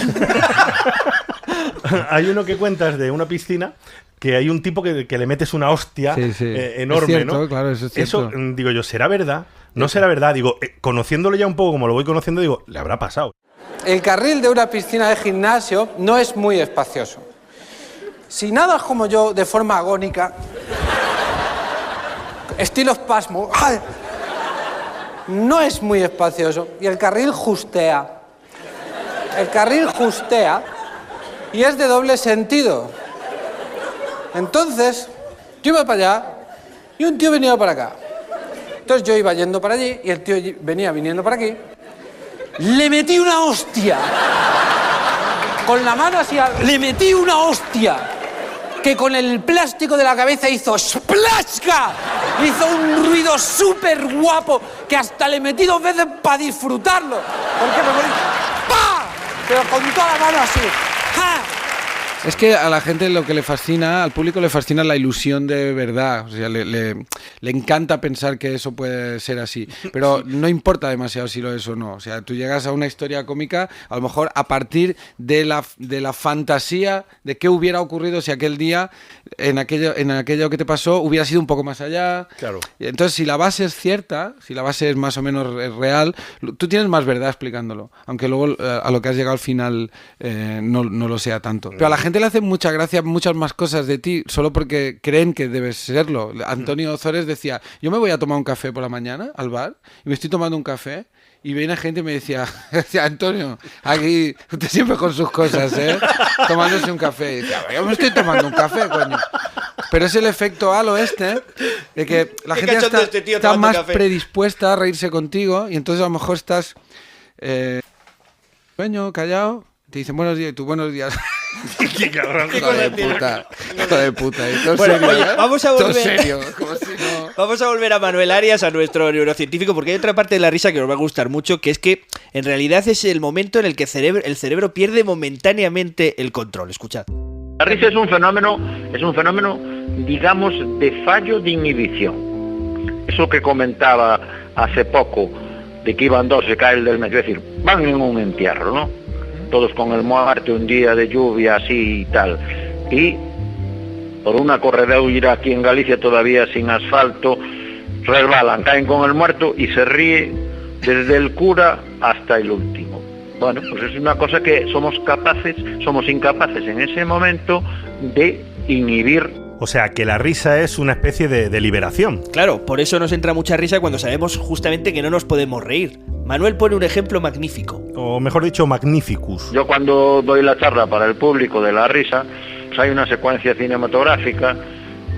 Hay uno que cuentas de una piscina que hay un tipo que le metes una hostia enorme, es cierto, ¿no? Claro, eso es cierto. Eso, digo yo, ¿será verdad? No será verdad. Digo, conociéndolo ya un poco como lo voy conociendo, digo, le habrá pasado. El carril de una piscina de gimnasio no es muy espacioso. Si nadas como yo de forma agónica, estilo espasmo, no es muy espacioso y el carril justea. El carril justea y es de doble sentido. Entonces, yo iba para allá y un tío venía para acá. Entonces yo iba yendo para allí y el tío venía viniendo para aquí. Le metí una hostia. Con la mano así, le metí una hostia. Que con el plástico de la cabeza hizo ¡splashka! Hizo un ruido súper guapo que hasta le metí 2 veces para disfrutarlo. Porque me morí. ¡Pah! Pero con toda la mano así. ¡Ja! Es que a la gente lo que le fascina, al público le fascina la ilusión de verdad. O sea, le encanta pensar que eso puede ser así. Pero no importa demasiado si lo es o no. O sea, tú llegas a una historia cómica, a lo mejor a partir de la fantasía de qué hubiera ocurrido si aquel día, en aquello que te pasó, hubiera sido un poco más allá. Claro. Entonces, si la base es cierta, si la base es más o menos real, tú tienes más verdad explicándolo. Aunque luego a lo que has llegado al final no lo sea tanto. Pero a la gente le hacen mucha gracia muchas más cosas de ti solo porque creen que debes serlo. Antonio Ozores decía, yo me voy a tomar un café por la mañana al bar y me estoy tomando un café y viene gente y me decía, Antonio, aquí usted siempre con sus cosas, tomándose un café. Y decía, yo me estoy tomando un café, coño. Pero es el efecto halo de que la gente está más predispuesta a reírse contigo y entonces a lo mejor estás sueño, callado, te dicen buenos días y tú buenos días. ¡Qué cabrón! Hijo de puta. Bueno, serio, oye, vamos a volver. Serio, como si no... Vamos a volver a Manuel Arias, a nuestro neurocientífico, porque hay otra parte de la risa que nos va a gustar mucho, que es que en realidad es el momento en el que el cerebro pierde momentáneamente el control. Escuchad. La risa es un fenómeno, digamos, de fallo de inhibición. Eso que comentaba hace poco, de que iban 2, se cae el del medio, es decir, van en un entierro, ¿no? Todos con el muerte, un día de lluvia así y tal. Y por una corredera aquí en Galicia todavía sin asfalto, resbalan, caen con el muerto y se ríe desde el cura hasta el último. Bueno, pues es una cosa que somos incapaces en ese momento de inhibir. O sea, que la risa es una especie de liberación. Claro, por eso nos entra mucha risa cuando sabemos justamente que no nos podemos reír. Manuel pone un ejemplo magnífico. O mejor dicho, magnificus. Yo cuando doy la charla para el público de la risa, pues hay una secuencia cinematográfica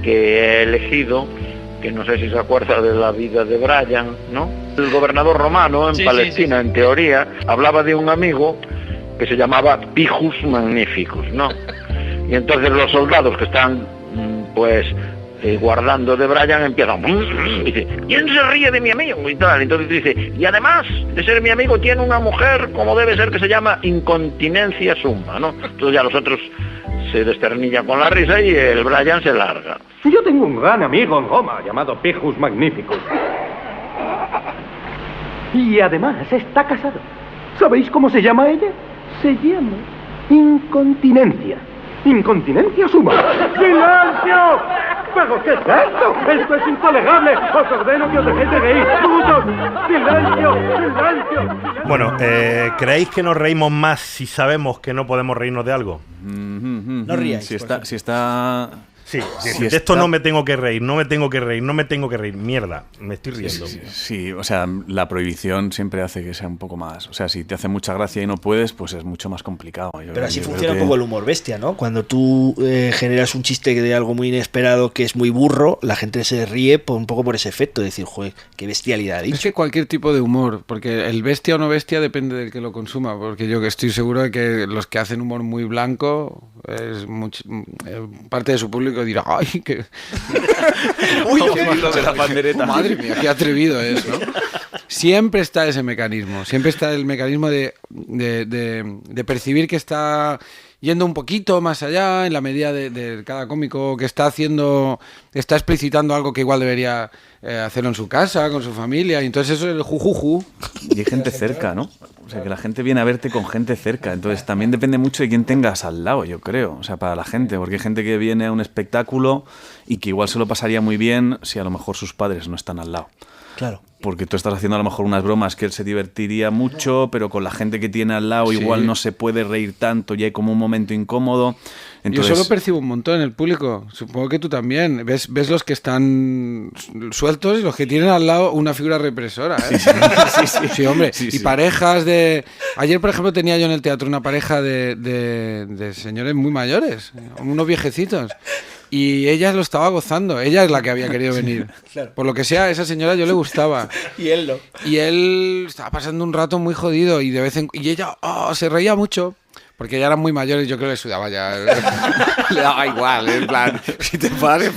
que he elegido, que no sé si se acuerda de la vida de Brian, ¿no? El gobernador romano en Palestina, en teoría, hablaba de un amigo que se llamaba Pijus Magnificus, ¿no? Y entonces los soldados que están, pues, guardando de Brian empiezan, y dice, ¿quién se ríe de mi amigo? Y tal. Entonces dice, y además de ser mi amigo tiene una mujer como debe ser, que se llama incontinencia summa, ¿no? Entonces ya los otros se desternillan con la risa y el Brian se larga. Yo tengo un gran amigo en Roma llamado Pijus Magnificus. Y además está casado. ¿Sabéis cómo se llama ella? Se llama incontinencia. ¡Incontinencia suma! ¡Silencio! ¿Pero qué es esto? ¡Esto es intolerable! ¡Os ordeno que os dejéis de reír! ¡Brutos! ¡Silencio! ¡Silencio! Bueno, ¿creéis que nos reímos más si sabemos que no podemos reírnos de algo? No ríais. Si está... Sí, de esto no me tengo que reír, no me tengo que reír. Mierda, me estoy riendo. Sí, o sea, la prohibición siempre hace que sea un poco más... O sea, si te hace mucha gracia y no puedes, pues es mucho más complicado. Pero así funciona un poco el humor bestia, ¿no? Cuando tú generas un chiste de algo muy inesperado que es muy burro, la gente se ríe un poco por ese efecto, de decir, joder, qué bestialidad ha dicho. Es que cualquier tipo de humor, porque el bestia o no bestia depende del que lo consuma, porque yo que estoy seguro de que los que hacen humor muy blanco, parte de su público dirá, ¡ay, qué! ¡Uy, de la pandereta! Madre mía, qué atrevido es, ¿no? Siempre está ese mecanismo, siempre está el mecanismo de percibir que está yendo un poquito más allá en la medida de cada cómico, que está explicitando algo que igual debería hacerlo en su casa, con su familia, y entonces eso es el jujuju. Y hay gente cerca, ¿no? O sea, que la gente viene a verte con gente cerca, entonces también depende mucho de quién tengas al lado, yo creo, o sea, para la gente, porque hay gente que viene a un espectáculo y que igual se lo pasaría muy bien si a lo mejor sus padres no están al lado. Claro. Porque tú estás haciendo a lo mejor unas bromas que él se divertiría mucho, pero con la gente que tiene al lado igual no se puede reír tanto y hay como un momento incómodo. Entonces... Yo solo percibo un montón en el público, supongo que tú también. Ves los que están sueltos y los que tienen al lado una figura represora, ¿eh? Sí, hombre. Sí. Y parejas de... Ayer, por ejemplo, tenía yo en el teatro una pareja de señores muy mayores, unos viejecitos. Y ella lo estaba gozando. Ella es la que había querido venir. Claro. Por lo que sea, a esa señora yo le gustaba. Y él no. Y él estaba pasando un rato muy jodido y y ella se reía mucho. Porque ya eran muy mayores, yo creo que le sudaba ya. Le daba igual, en plan, si te pares,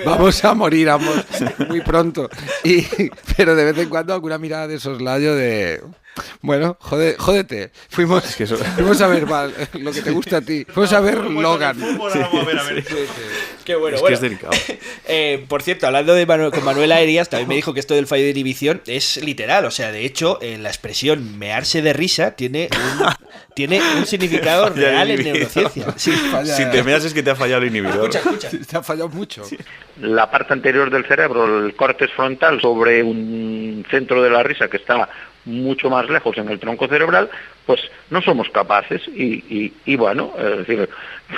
vamos a morir ambos muy pronto. Pero de vez en cuando alguna mirada de soslayo de... Bueno, jódete. Fuimos a ver lo que te gusta a ti. Fuimos a ver Logan. Qué bueno. Es que es delicado. Por cierto, hablando con Manuel Aerías, también me dijo que esto del fallo de inhibición es literal. O sea, de hecho, la expresión mearse de risa tiene un significado real en neurociencia. Si te meas es que te ha fallado el inhibidor. Escucha. Te ha fallado mucho. Sí. La parte anterior del cerebro, el córtex frontal, sobre un centro de la risa que está mucho más lejos en el tronco cerebral, pues no somos capaces y bueno, es decir,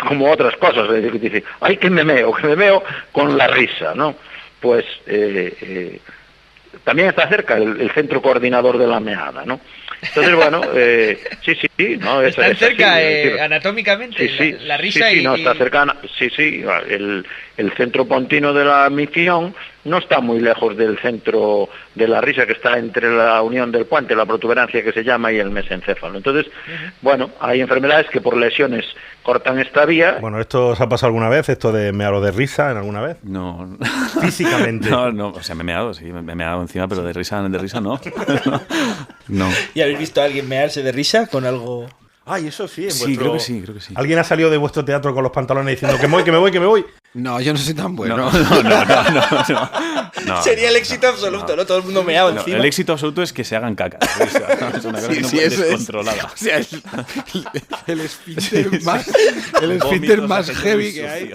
como otras cosas, es decir, que dice, ay, que me meo con la risa, ¿no? Pues también está cerca el centro coordinador de la meada, ¿no? Entonces, bueno, sí, no, están cerca decir, anatómicamente, la risa no, está cercana, el centro pontino de la micción no está muy lejos del centro de la risa, que está entre la unión del puente, la protuberancia que se llama, y el mesencéfalo. Entonces, bueno, hay enfermedades que por lesiones cortan esta vía. Bueno, ¿esto os ha pasado alguna vez, esto de mear de risa en alguna vez? No. Físicamente. No, o sea, me he meado, sí, me he meado encima, pero de risa no. No. ¿Y habéis visto a alguien mearse de risa con algo...? Ay, eso sí, Sí, creo que sí. ¿Alguien ha salido de vuestro teatro con los pantalones diciendo que me voy? No, yo no soy tan bueno. No. Sería el éxito absoluto, ¿no? Todo el mundo meado encima. El éxito absoluto es que se hagan caca. Es una cosa que no puedes descontrolada. O sea, el esfínter más heavy que hay.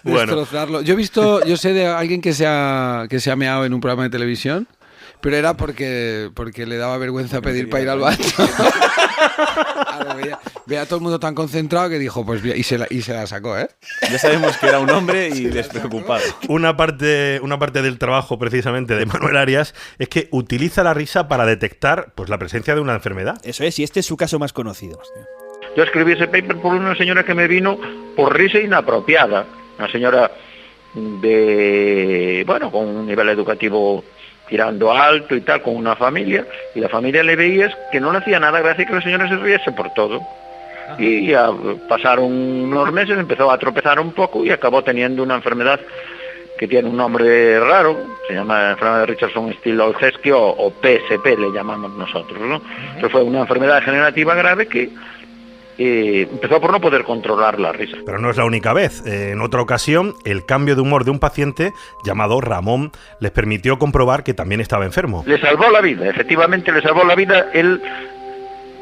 Bueno. Destrozarlo. Yo sé de alguien que se ha meado en un programa de televisión, pero era porque le daba vergüenza pedir para ir al baño. Veía a todo el mundo tan concentrado que dijo, pues y se la sacó, ¿eh? Ya sabemos que era un hombre y despreocupado. Una parte del trabajo precisamente de Manuel Arias es que utiliza la risa para detectar pues la presencia de una enfermedad. Eso es, y este es su caso más conocido. Yo escribí ese paper por una señora que me vino por risa inapropiada. Una señora con un nivel educativo tirando alto y tal, con una familia, y la familia le veía que no le hacía nada gracia que la señora se riese por todo. Y ya pasaron unos meses, empezó a tropezar un poco y acabó teniendo una enfermedad que tiene un nombre raro, se llama enfermedad de Richardson-Steel-Olszewski o PSP le llamamos nosotros, ¿no? Entonces fue una enfermedad degenerativa grave que empezó por no poder controlar la risa. Pero no es la única vez. En otra ocasión, el cambio de humor de un paciente llamado Ramón les permitió comprobar que también estaba enfermo. Le salvó la vida, efectivamente le salvó la vida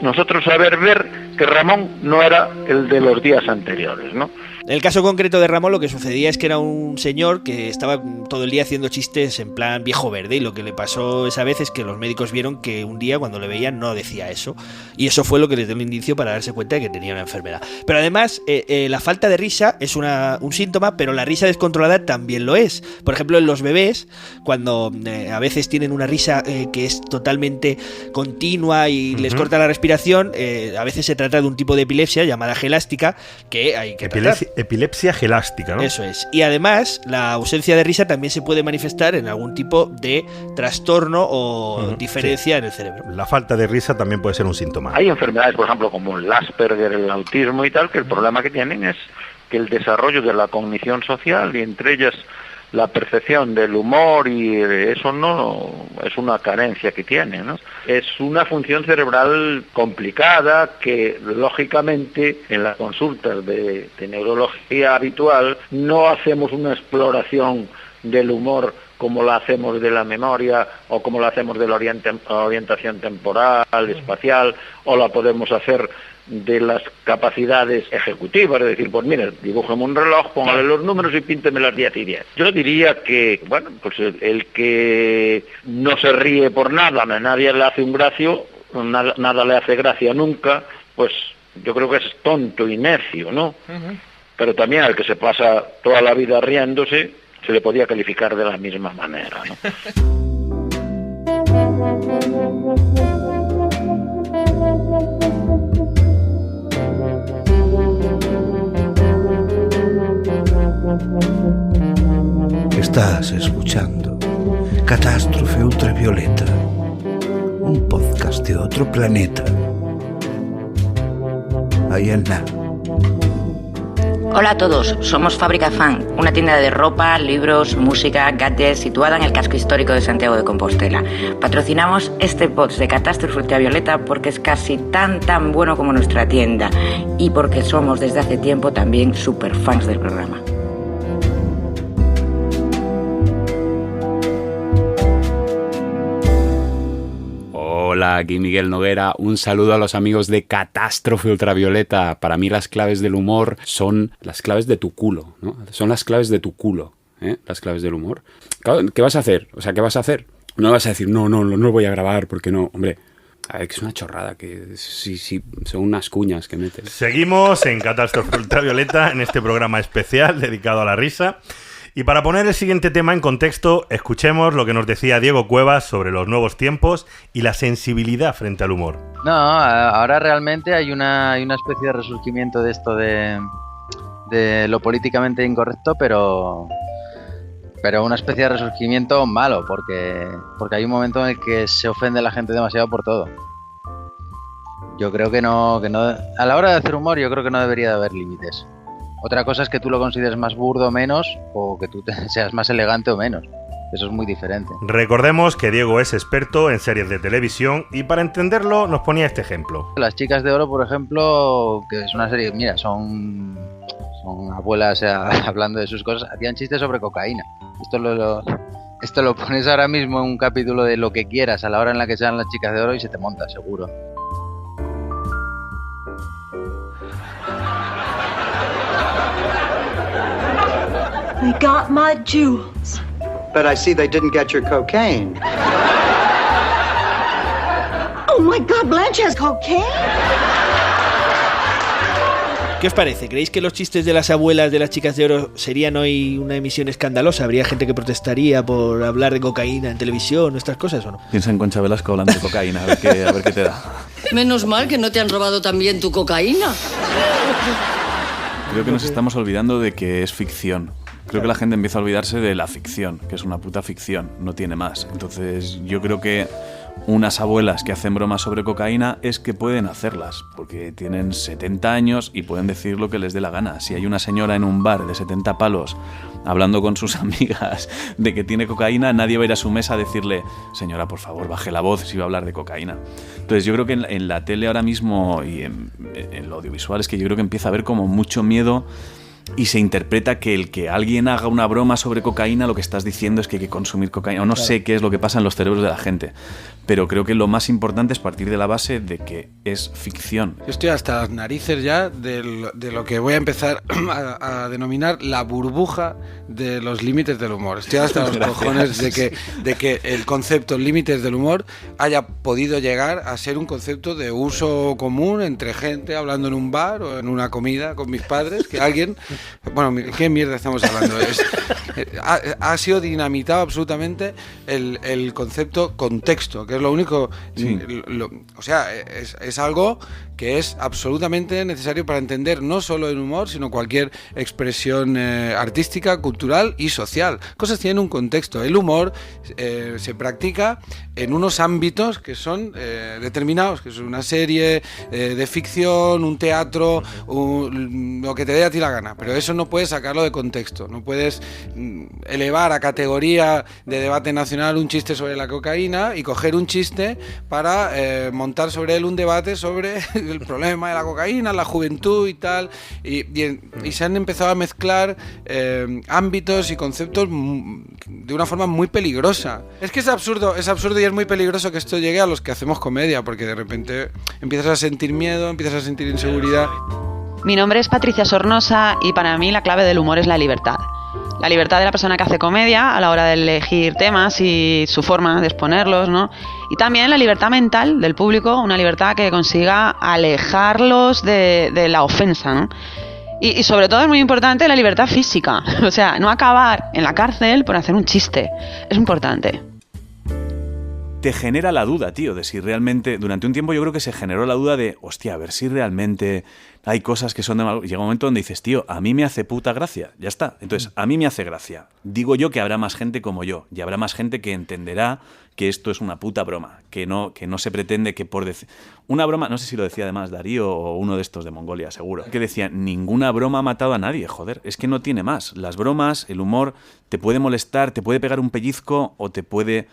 nosotros saber ver que Ramón no era el de los días anteriores, ¿no? En el caso concreto de Ramón, lo que sucedía es que era un señor que estaba todo el día haciendo chistes en plan viejo verde, y lo que le pasó esa vez es que los médicos vieron que un día cuando le veían no decía eso, y eso fue lo que les dio un indicio para darse cuenta de que tenía una enfermedad. Pero además, la falta de risa es un síntoma, pero la risa descontrolada también lo es. Por ejemplo, en los bebés, cuando a veces tienen una risa que es totalmente continua y les corta la respiración, a veces se trata de un tipo de epilepsia llamada gelástica que hay que tratar. Epilepsia gelástica, ¿no? Eso es. Y además, la ausencia de risa también se puede manifestar en algún tipo de trastorno o diferencia en el cerebro. La falta de risa también puede ser un síntoma. Hay enfermedades, por ejemplo, como el Asperger, el autismo y tal, que el problema que tienen es que el desarrollo de la cognición social, y entre ellas la percepción del humor, y eso no es una carencia que tiene, ¿no? Es una función cerebral complicada que, lógicamente, en las consultas de neurología habitual no hacemos una exploración del humor como la hacemos de la memoria o como la hacemos de la orientación temporal, espacial, o la podemos hacer de las capacidades ejecutivas, es decir, pues mire, dibújeme un reloj, póngale los números y pínteme las 10 y 10. Yo diría que, bueno, pues el que no se ríe por nada, nadie le hace un gracio, nada le hace gracia nunca, pues yo creo que es tonto y necio, ¿no? Pero también al que se pasa toda la vida riéndose, se le podía calificar de la misma manera, ¿no? Estás escuchando Catástrofe Ultravioleta, un podcast de otro planeta. Ahí en nada. Hola a todos, somos Fábrica Fan, una tienda de ropa, libros, música, gadgets situada en el casco histórico de Santiago de Compostela. Patrocinamos este podcast de Catástrofe Ultravioleta porque es casi tan bueno como nuestra tienda y porque somos desde hace tiempo también super fans del programa. Hola, aquí Miguel Noguera. Un saludo a los amigos de Catástrofe Ultravioleta. Para mí las claves del humor son las claves de tu culo, ¿no? Son las claves de tu culo, ¿eh? Las claves del humor. Claro, ¿qué vas a hacer? O sea, ¿qué vas a hacer? No vas a decir, no voy a grabar porque no. Hombre, a ver, que es una chorrada, que sí, son unas cuñas que metes. Seguimos en Catástrofe Ultravioleta, en este programa especial dedicado a la risa. Y para poner el siguiente tema en contexto, escuchemos lo que nos decía Diego Cuevas sobre los nuevos tiempos y la sensibilidad frente al humor. No, ahora realmente hay una especie de resurgimiento de esto de lo políticamente incorrecto, pero una especie de resurgimiento malo, porque hay un momento en el que se ofende la gente demasiado por todo. Yo creo que no, a la hora de hacer humor yo creo que no debería de haber límites. Otra cosa es que tú lo consideres más burdo o menos, o que tú seas más elegante o menos. Eso es muy diferente. Recordemos que Diego es experto en series de televisión y para entenderlo nos ponía este ejemplo. Las Chicas de Oro, por ejemplo, que es una serie, mira, son abuelas hablando de sus cosas, hacían chistes sobre cocaína. Esto lo pones ahora mismo en un capítulo de Lo que quieras a la hora en la que sean Las Chicas de Oro y se te monta, seguro. They got my jewels. But I see they didn't get your cocaine. Oh my God, Blanche has cocaine? ¿Qué os parece? ¿Creéis que los chistes de las abuelas de las chicas de oro serían hoy una emisión escandalosa? ¿Habría gente que protestaría por hablar de cocaína en televisión o estas cosas o no? Piensa en Concha Velasco hablando de cocaína, a ver qué te da. Menos mal que no te han robado también tu cocaína. Creo que nos estamos olvidando de que es ficción. Creo que la gente empieza a olvidarse de la ficción, que es una puta ficción, no tiene más. Entonces yo creo que unas abuelas que hacen bromas sobre cocaína es que pueden hacerlas, porque tienen 70 años y pueden decir lo que les dé la gana. Si hay una señora en un bar de 70 palos hablando con sus amigas de que tiene cocaína, nadie va a ir a su mesa a decirle, señora, por favor, baje la voz si va a hablar de cocaína. Entonces yo creo que en la tele ahora mismo y en lo audiovisual es que yo creo que empieza a haber como mucho miedo y se interpreta que el que alguien haga una broma sobre cocaína, lo que estás diciendo es que hay que consumir cocaína. O no sé qué es lo que pasa en los cerebros de la gente. Pero creo que lo más importante es partir de la base de que es ficción. Yo estoy hasta las narices ya de lo que voy a empezar a denominar la burbuja de los límites del humor. Estoy hasta los cojones de que el concepto límites del humor haya podido llegar a ser un concepto de uso común entre gente hablando en un bar o en una comida con mis padres, que alguien... Bueno, ¿qué mierda estamos hablando? Ha sido dinamitado absolutamente el concepto contexto, que es lo único... Sí. O sea, es algo que es absolutamente necesario para entender no solo el humor, sino cualquier expresión artística, cultural y social. Cosas tienen un contexto. El humor se practica en unos ámbitos que son determinados, que es una serie de ficción, un teatro, lo que te dé a ti la gana. Pero eso no puedes sacarlo de contexto. No puedes elevar a categoría de debate nacional un chiste sobre la cocaína y coger un chiste para montar sobre él un debate sobre el problema de la cocaína, la juventud y tal. Y se han empezado a mezclar ámbitos y conceptos de una forma muy peligrosa. Es que es absurdo y es muy peligroso que esto llegue a los que hacemos comedia, porque de repente empiezas a sentir miedo, empiezas a sentir inseguridad. Mi nombre es Patricia Sornosa y para mí la clave del humor es la libertad. La libertad de la persona que hace comedia a la hora de elegir temas y su forma de exponerlos, ¿no? Y también la libertad mental del público, una libertad que consiga alejarlos de la ofensa, ¿no? Y sobre todo es muy importante la libertad física, o sea, no acabar en la cárcel por hacer un chiste, es importante. Te genera la duda, tío, de si realmente... Durante un tiempo yo creo que se generó la duda de, hostia, a ver si realmente hay cosas que son de mal... Llega un momento donde dices, tío, a mí me hace puta gracia, ya está. Entonces, a mí me hace gracia. Digo yo que habrá más gente como yo, y habrá más gente que entenderá que esto es una puta broma, que no se pretende que por decir... Una broma, no sé si lo decía además Darío o uno de estos de Mongolia, seguro, que decía, ninguna broma ha matado a nadie, joder, es que no tiene más. Las bromas, el humor, te puede molestar, te puede pegar un pellizco o te puede...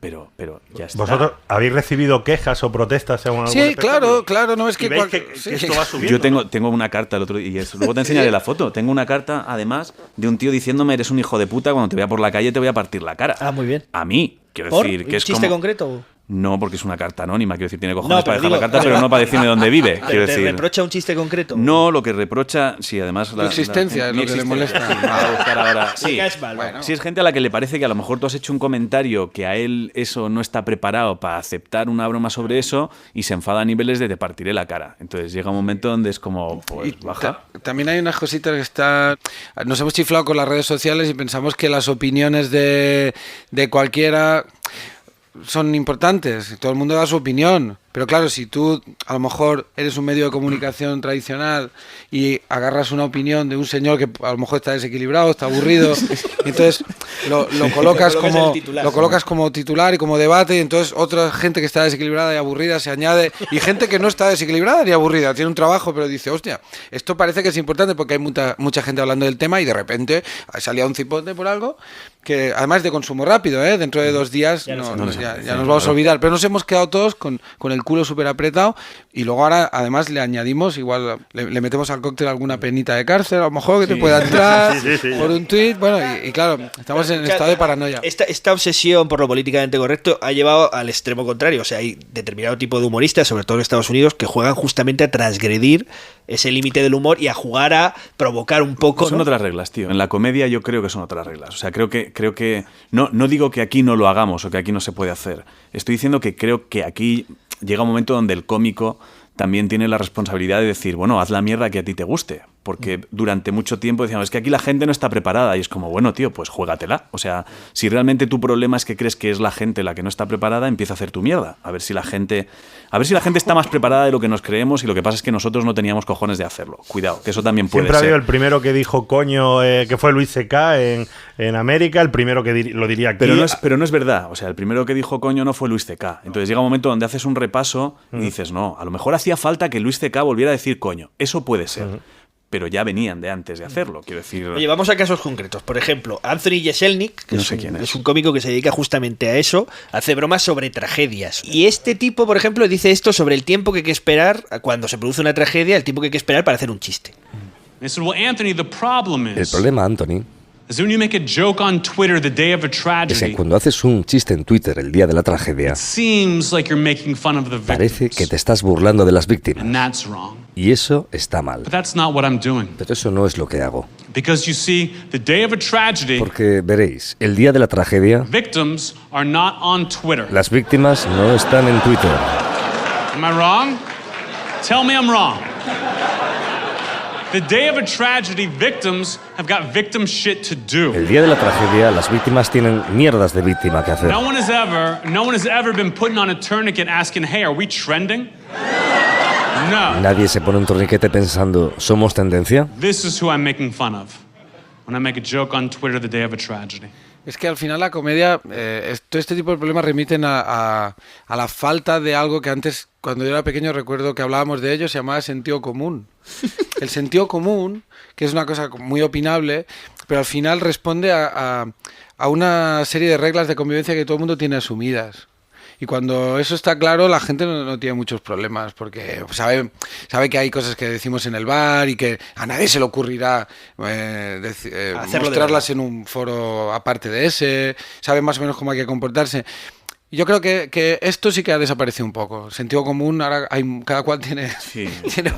Pero ya está. ¿Vosotros habéis recibido quejas o protestas en algún espectáculo? Claro, no es que... ¿Veis que esto va subiendo? Yo tengo una carta el otro día, y luego te enseñaré la foto. Tengo una carta, además, de un tío diciéndome, eres un hijo de puta, cuando te vea por la calle te voy a partir la cara. Ah, muy bien. A mí, quiero decir, que es como... ¿Un chiste concreto? No, porque es una carta anónima, quiero decir, tiene cojones para dejar la carta, pero no para decirme dónde vive. Quiero decir. ¿Te reprocha un chiste concreto? No, lo que reprocha, sí, además... Su existencia es lo que le molesta. A buscar ahora. Sí, bueno. Si es gente a la que le parece que a lo mejor tú has hecho un comentario que a él eso no está preparado para aceptar una broma sobre eso y se enfada a niveles de te partiré la cara. Entonces llega un momento donde es como, pues, baja. También hay unas cositas que están... Nos hemos chiflado con las redes sociales y pensamos que las opiniones de cualquiera... son importantes, todo el mundo da su opinión, pero claro, si tú a lo mejor eres un medio de comunicación tradicional y agarras una opinión de un señor que a lo mejor está desequilibrado, está aburrido, y entonces lo colocas como titular y como debate, y entonces otra gente que está desequilibrada y aburrida se añade, y gente que no está desequilibrada ni aburrida, tiene un trabajo, pero dice, hostia, esto parece que es importante porque hay mucha gente hablando del tema y de repente salía un cipote por algo que además de consumo rápido, dentro de 2 días ya nos vamos a olvidar, pero nos hemos quedado todos con el culo súper apretado y luego ahora además le añadimos, igual le metemos al cóctel alguna penita de cárcel, a lo mejor que te pueda entrar por un tuit, bueno, y claro, estamos en estado de paranoia. Esta obsesión por lo políticamente correcto ha llevado al extremo contrario. O sea, hay determinado tipo de humoristas, sobre todo en Estados Unidos, que juegan justamente a transgredir ese límite del humor y a jugar a provocar un poco. Son otras reglas, tío. En la comedia yo creo que son otras reglas. O sea, creo que no digo que aquí no lo hagamos o que aquí no se puede hacer. Estoy diciendo que creo que aquí llega un momento donde el cómico también tiene la responsabilidad de decir, bueno, haz la mierda que a ti te guste. Porque durante mucho tiempo decíamos, es que aquí la gente no está preparada. Y es como, bueno, tío, pues juégatela. O sea, si realmente tu problema es que crees que es la gente la que no está preparada, empieza a hacer tu mierda. A ver si la gente está más preparada de lo que nos creemos, y lo que pasa es que nosotros no teníamos cojones de hacerlo. Cuidado, que eso también puede ser. Siempre ha habido el primero que dijo coño, que fue Luis C.K. en América, el primero que lo diría aquí. Pero no es verdad. O sea, el primero que dijo coño no fue Luis C.K. Entonces llega un momento donde haces un repaso y dices, no, a lo mejor hacía falta que Luis C.K. volviera a decir coño. Eso puede ser. Pero ya venían de antes de hacerlo, quiero decir. Oye, vamos a casos concretos. Por ejemplo, Anthony Jeselnik, que es un cómico que se dedica justamente a eso, hace bromas sobre tragedias. Y este tipo, por ejemplo, dice esto sobre el tiempo que hay que esperar cuando se produce una tragedia, el tiempo que hay que esperar para hacer un chiste. El problema, Anthony, es que cuando haces un chiste en Twitter el día de la tragedia, parece que te estás burlando de las víctimas. Y eso está mal. Pero eso no es lo que hago. Porque veréis, el día de la tragedia, las víctimas no están en Twitter. Am I wrong? Tell me I'm wrong. The day of a tragedy, victims have got victim shit to do. El día de la tragedia, las víctimas tienen mierdas de víctima que hacer. No one has ever been putting on a tourniquet asking, "Hey, are we trending?" No. Nadie se pone un torniquete pensando, ¿somos tendencia? This is who I'm making fun of when I make a joke on Twitter the day of a tragedy. Es que al final la comedia, todo este tipo de problemas remiten a la falta de algo que antes, cuando yo era pequeño, recuerdo que hablábamos de ello, se llamaba sentido común. El sentido común, que es una cosa muy opinable, pero al final responde a una serie de reglas de convivencia que todo el mundo tiene asumidas. Y cuando eso está claro, la gente no tiene muchos problemas, porque sabe que hay cosas que decimos en el bar y que a nadie se le ocurrirá mostrarlas en un foro aparte de ese, sabe más o menos cómo hay que comportarse. Y yo creo que esto sí que ha desaparecido un poco. El sentido común, ahora cada cual tiene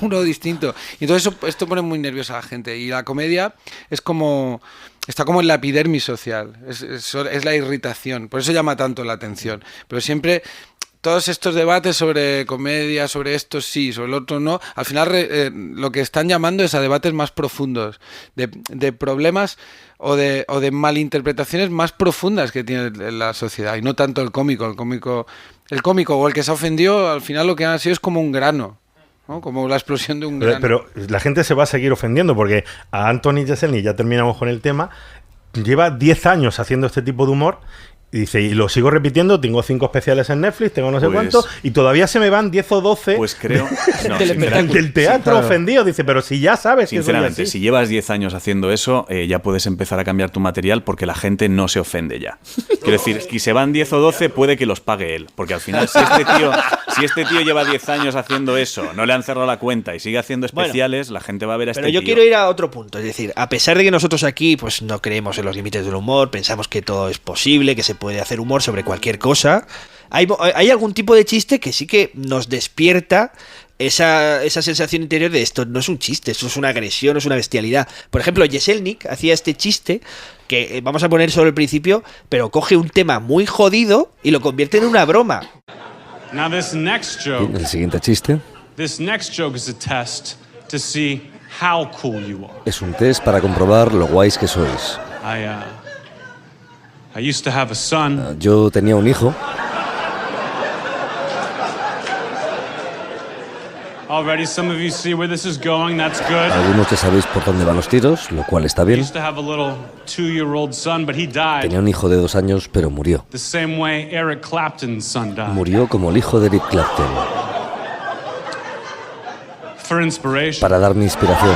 uno distinto. Y entonces esto pone muy nerviosa a la gente. Y la comedia está como en la epidermis social, es la irritación, por eso llama tanto la atención. Pero siempre todos estos debates sobre comedia, sobre esto sí, sobre el otro no, al final lo que están llamando es a debates más profundos, de problemas o de malinterpretaciones más profundas que tiene la sociedad, y no tanto el cómico o el que se ha ofendido, al final lo que ha sido es como un grano, ¿no? Como la explosión de un grano. Pero la gente se va a seguir ofendiendo, porque a Anthony Jeselnik, ya terminamos con el tema, lleva 10 años haciendo este tipo de humor. Y dice, y lo sigo repitiendo, tengo 5 especiales en Netflix, tengo no sé cuánto, y todavía se me van 10 o 12 pues creo, del teatro ofendido. Dice, pero si ya sabes que sinceramente, si llevas 10 años haciendo eso, ya puedes empezar a cambiar tu material, porque la gente no se ofende ya. Quiero decir, si se van 10 o 12, puede que los pague él, porque al final, si este tío lleva 10 años haciendo eso, no le han cerrado la cuenta y sigue haciendo especiales, la gente va a ver a este tío. Pero yo quiero ir a otro punto, es decir, a pesar de que nosotros aquí pues no creemos en los límites del humor, pensamos que todo es posible, que se puede hacer humor sobre cualquier cosa, hay algún tipo de chiste que sí que nos despierta esa sensación interior de esto no es un chiste, esto es una agresión, es una bestialidad. Por ejemplo, Jeselnik hacía este chiste que vamos a poner solo el principio, pero coge un tema muy jodido y lo convierte en una broma. Now this next joke, el siguiente chiste is a test to see how cool you are. Es un test para comprobar lo guays que sois. I used to have a son. Yo tenía un hijo. Already some of you see where this is going. That's good. Algunos ya sabéis por dónde van los tiros, lo cual está bien. I used to have a little 2-year-old son, but he died. Tenía un hijo de 2 años, pero murió. The same way Eric Clapton's son died. Murió como el hijo de Eric Clapton. For inspiration. Para darme inspiración.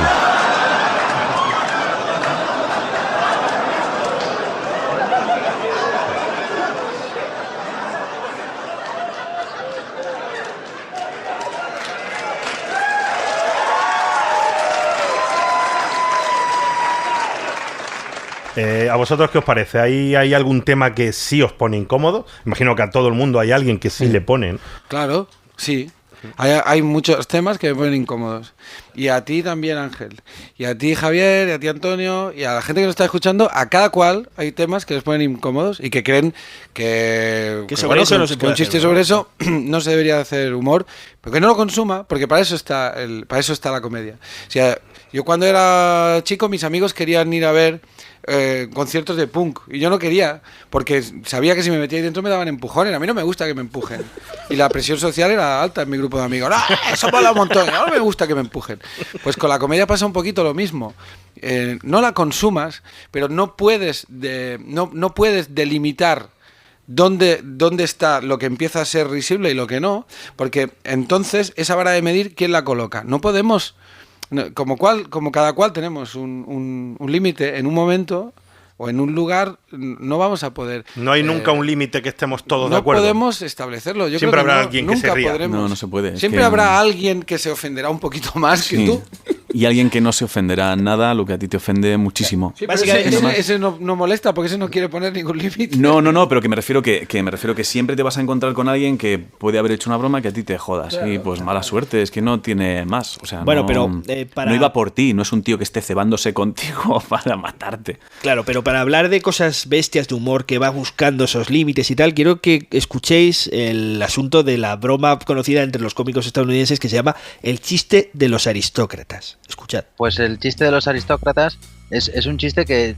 ¿A vosotros qué os parece? ¿Hay algún tema que sí os pone incómodo? Imagino que a todo el mundo hay alguien que sí le pone, ¿no? Claro, sí. Hay muchos temas que me ponen incómodos. Y a ti también, Ángel. Y a ti, Javier, y a ti, Antonio, y a la gente que nos está escuchando, a cada cual hay temas que les ponen incómodos y que creen que sobre eso no se puede un chiste hacer, ¿no? sobre eso no se debería hacer humor, pero que no lo consuma, porque para eso está la comedia. O sea, yo cuando era chico, mis amigos querían ir a ver conciertos de punk y yo no quería, porque sabía que si me metía ahí dentro me daban empujones. A mí no me gusta que me empujen y la presión social era alta en mi grupo de amigos. ¡Ah, eso mola un montón! No me gusta que me empujen. Pues con la comedia pasa un poquito lo mismo. No la consumas, pero no puedes delimitar dónde está lo que empieza a ser risible y lo que no, porque entonces esa vara de medir, ¿quién la coloca? No podemos... Como cada cual tenemos un límite en un momento o en un lugar, no vamos a poder... No hay nunca un límite que estemos todos de acuerdo. No podemos establecerlo. Yo Siempre creo que habrá alguien que se ría. No se puede. Siempre habrá alguien que se ofenderá un poquito más que tú. Y alguien que no se ofenderá nada, lo que a ti te ofende muchísimo. Sí, pero ese no molesta porque ese no quiere poner ningún límite. No, pero que me refiero que siempre te vas a encontrar con alguien que puede haber hecho una broma que a ti te jodas. Claro. Y pues mala suerte, es que no tiene más. O sea, bueno, no, pero no iba por ti, no es un tío que esté cebándose contigo para matarte. Claro, pero para hablar de cosas bestias de humor que va buscando esos límites y tal, quiero que escuchéis el asunto de la broma conocida entre los cómicos estadounidenses que se llama el chiste de los aristócratas. Escuchad. Pues el chiste de los aristócratas es un chiste que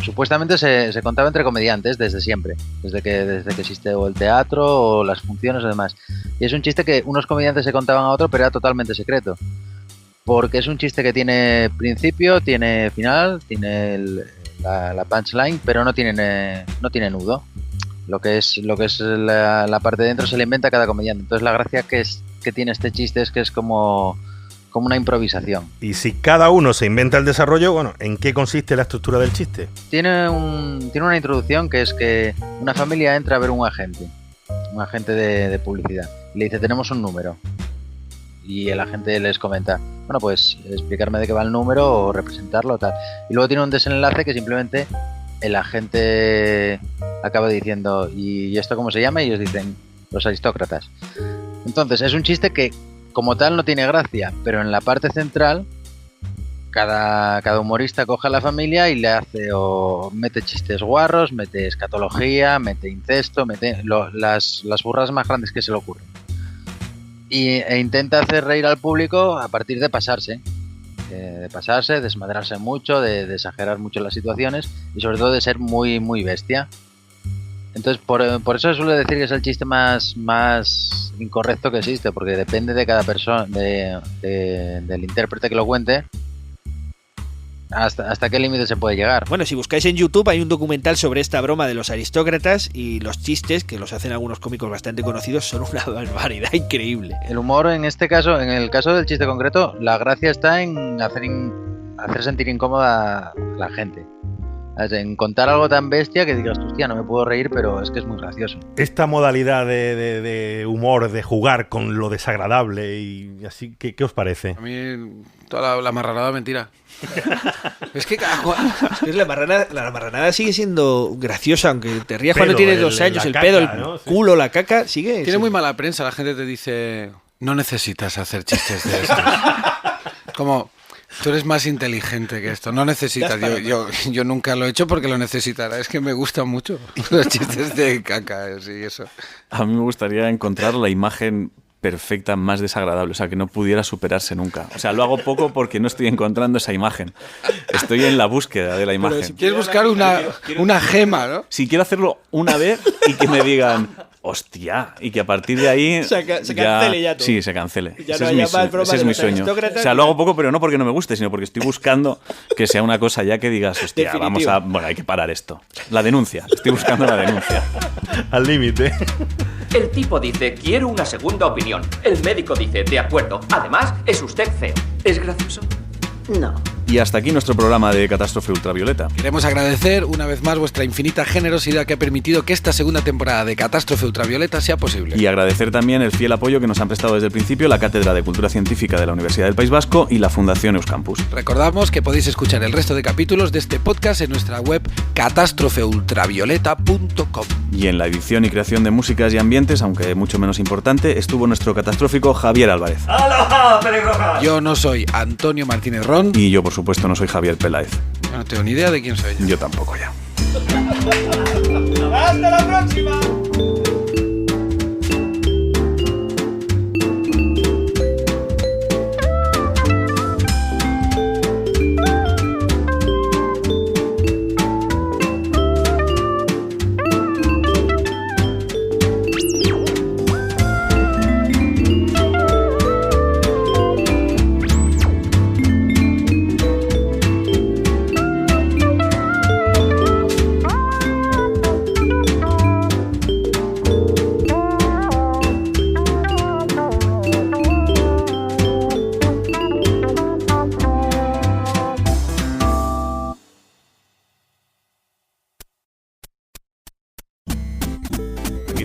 supuestamente se contaba entre comediantes desde siempre, desde que existe o el teatro o las funciones o demás. Y es un chiste que unos comediantes se contaban a otro, pero era totalmente secreto. Porque es un chiste que tiene principio, tiene final, tiene la punchline, pero no tiene nudo. Lo que es la parte de dentro se le inventa cada comediante. Entonces la gracia que tiene este chiste es que es como una improvisación. Y si cada uno se inventa el desarrollo, bueno, ¿en qué consiste la estructura del chiste? Tiene una introducción que es que una familia entra a ver un agente de publicidad. Y le dice, tenemos un número. Y el agente les comenta, bueno, pues explicarme de qué va el número o representarlo o tal. Y luego tiene un desenlace que simplemente el agente acaba diciendo, ¿y esto cómo se llama? Y ellos dicen, los aristócratas. Entonces, es un chiste que como tal no tiene gracia, pero en la parte central cada humorista coge a la familia y le hace o mete chistes guarros, mete escatología, mete incesto, mete las burras más grandes que se le ocurren. E intenta hacer reír al público a partir de pasarse, desmadrarse mucho, de exagerar mucho las situaciones y sobre todo de ser muy, muy bestia. Entonces, por eso se suele decir que es el chiste más incorrecto que existe, porque depende de cada persona, del intérprete que lo cuente, hasta qué límite se puede llegar. Bueno, si buscáis en YouTube hay un documental sobre esta broma de los aristócratas y los chistes, que los hacen algunos cómicos bastante conocidos, son una barbaridad increíble. El humor en este caso, en el caso del chiste concreto, la gracia está en hacer sentir incómoda a la gente. En contar algo tan bestia que digas, hostia, no me puedo reír, pero es que es muy gracioso. Esta modalidad de humor, de jugar con lo desagradable y así, ¿qué os parece? A mí toda la marranada mentira. Es que la marranada sigue siendo graciosa, aunque te rías cuando tienes 2 años, el pedo, el culo, la caca, sigue. Tiene muy mala prensa, la gente te dice, no necesitas hacer chistes de estos. Como... Tú eres más inteligente que esto, no necesitas. Yo nunca lo he hecho porque lo necesitará. Es que me gustan mucho los chistes de caca y eso. A mí me gustaría encontrar la imagen perfecta más desagradable, o sea, que no pudiera superarse nunca. O sea, lo hago poco porque no estoy encontrando esa imagen. Estoy en la búsqueda de la imagen. Pero si quieres buscar una gema, ¿no? Si quiero hacerlo una vez y que me digan... Hostia, y que a partir de ahí se cancele ya todo. Sí, se cancele. Ya ese es mi sueño. O sea, lo hago poco, pero no porque no me guste, sino porque estoy buscando que sea una cosa ya que digas, hostia, definitiva. Bueno, hay que parar esto. La denuncia, estoy buscando la denuncia. Al límite. El tipo dice, quiero una segunda opinión. El médico dice, de acuerdo. Además, es usted feo. ¿Es gracioso? No. Y hasta aquí nuestro programa de Catástrofe Ultravioleta. Queremos agradecer una vez más vuestra infinita generosidad que ha permitido que esta segunda temporada de Catástrofe Ultravioleta sea posible. Y agradecer también el fiel apoyo que nos han prestado desde el principio la Cátedra de Cultura Científica de la Universidad del País Vasco y la Fundación Euskampus. Recordamos que podéis escuchar el resto de capítulos de este podcast en nuestra web catástrofeultravioleta.com. Y en la edición y creación de músicas y ambientes, aunque mucho menos importante, estuvo nuestro catastrófico Javier Álvarez. ¡Aloha, pelirroja! Yo no soy Antonio Martínez Ron. Y yo, por supuesto, no soy Javier Peláez. Yo no tengo ni idea de quién soy. Yo tampoco ya. ¡Hasta la próxima!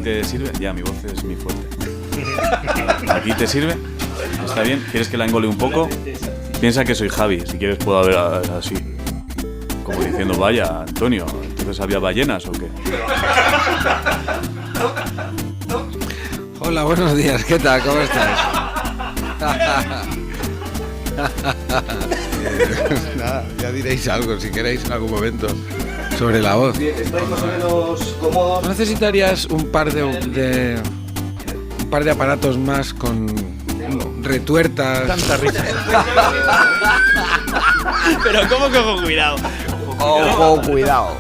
¿Te sirve? Ya, mi voz es muy fuerte. ¿Aquí te sirve? ¿Está bien? ¿Quieres que la engole un poco? Piensa que soy Javi, si quieres puedo haber así. Como diciendo, vaya, Antonio, ¿entonces había ballenas o qué? Hola, buenos días, ¿qué tal? ¿Cómo estás? Nada, ya diréis algo si queréis en algún momento sobre la voz. ¿Estáis más o menos cómodos? ¿No necesitarías un par de aparatos más con retuertas? Tanta risa. Pero ¿cómo que ojo, cuidado? Ojo, cuidado.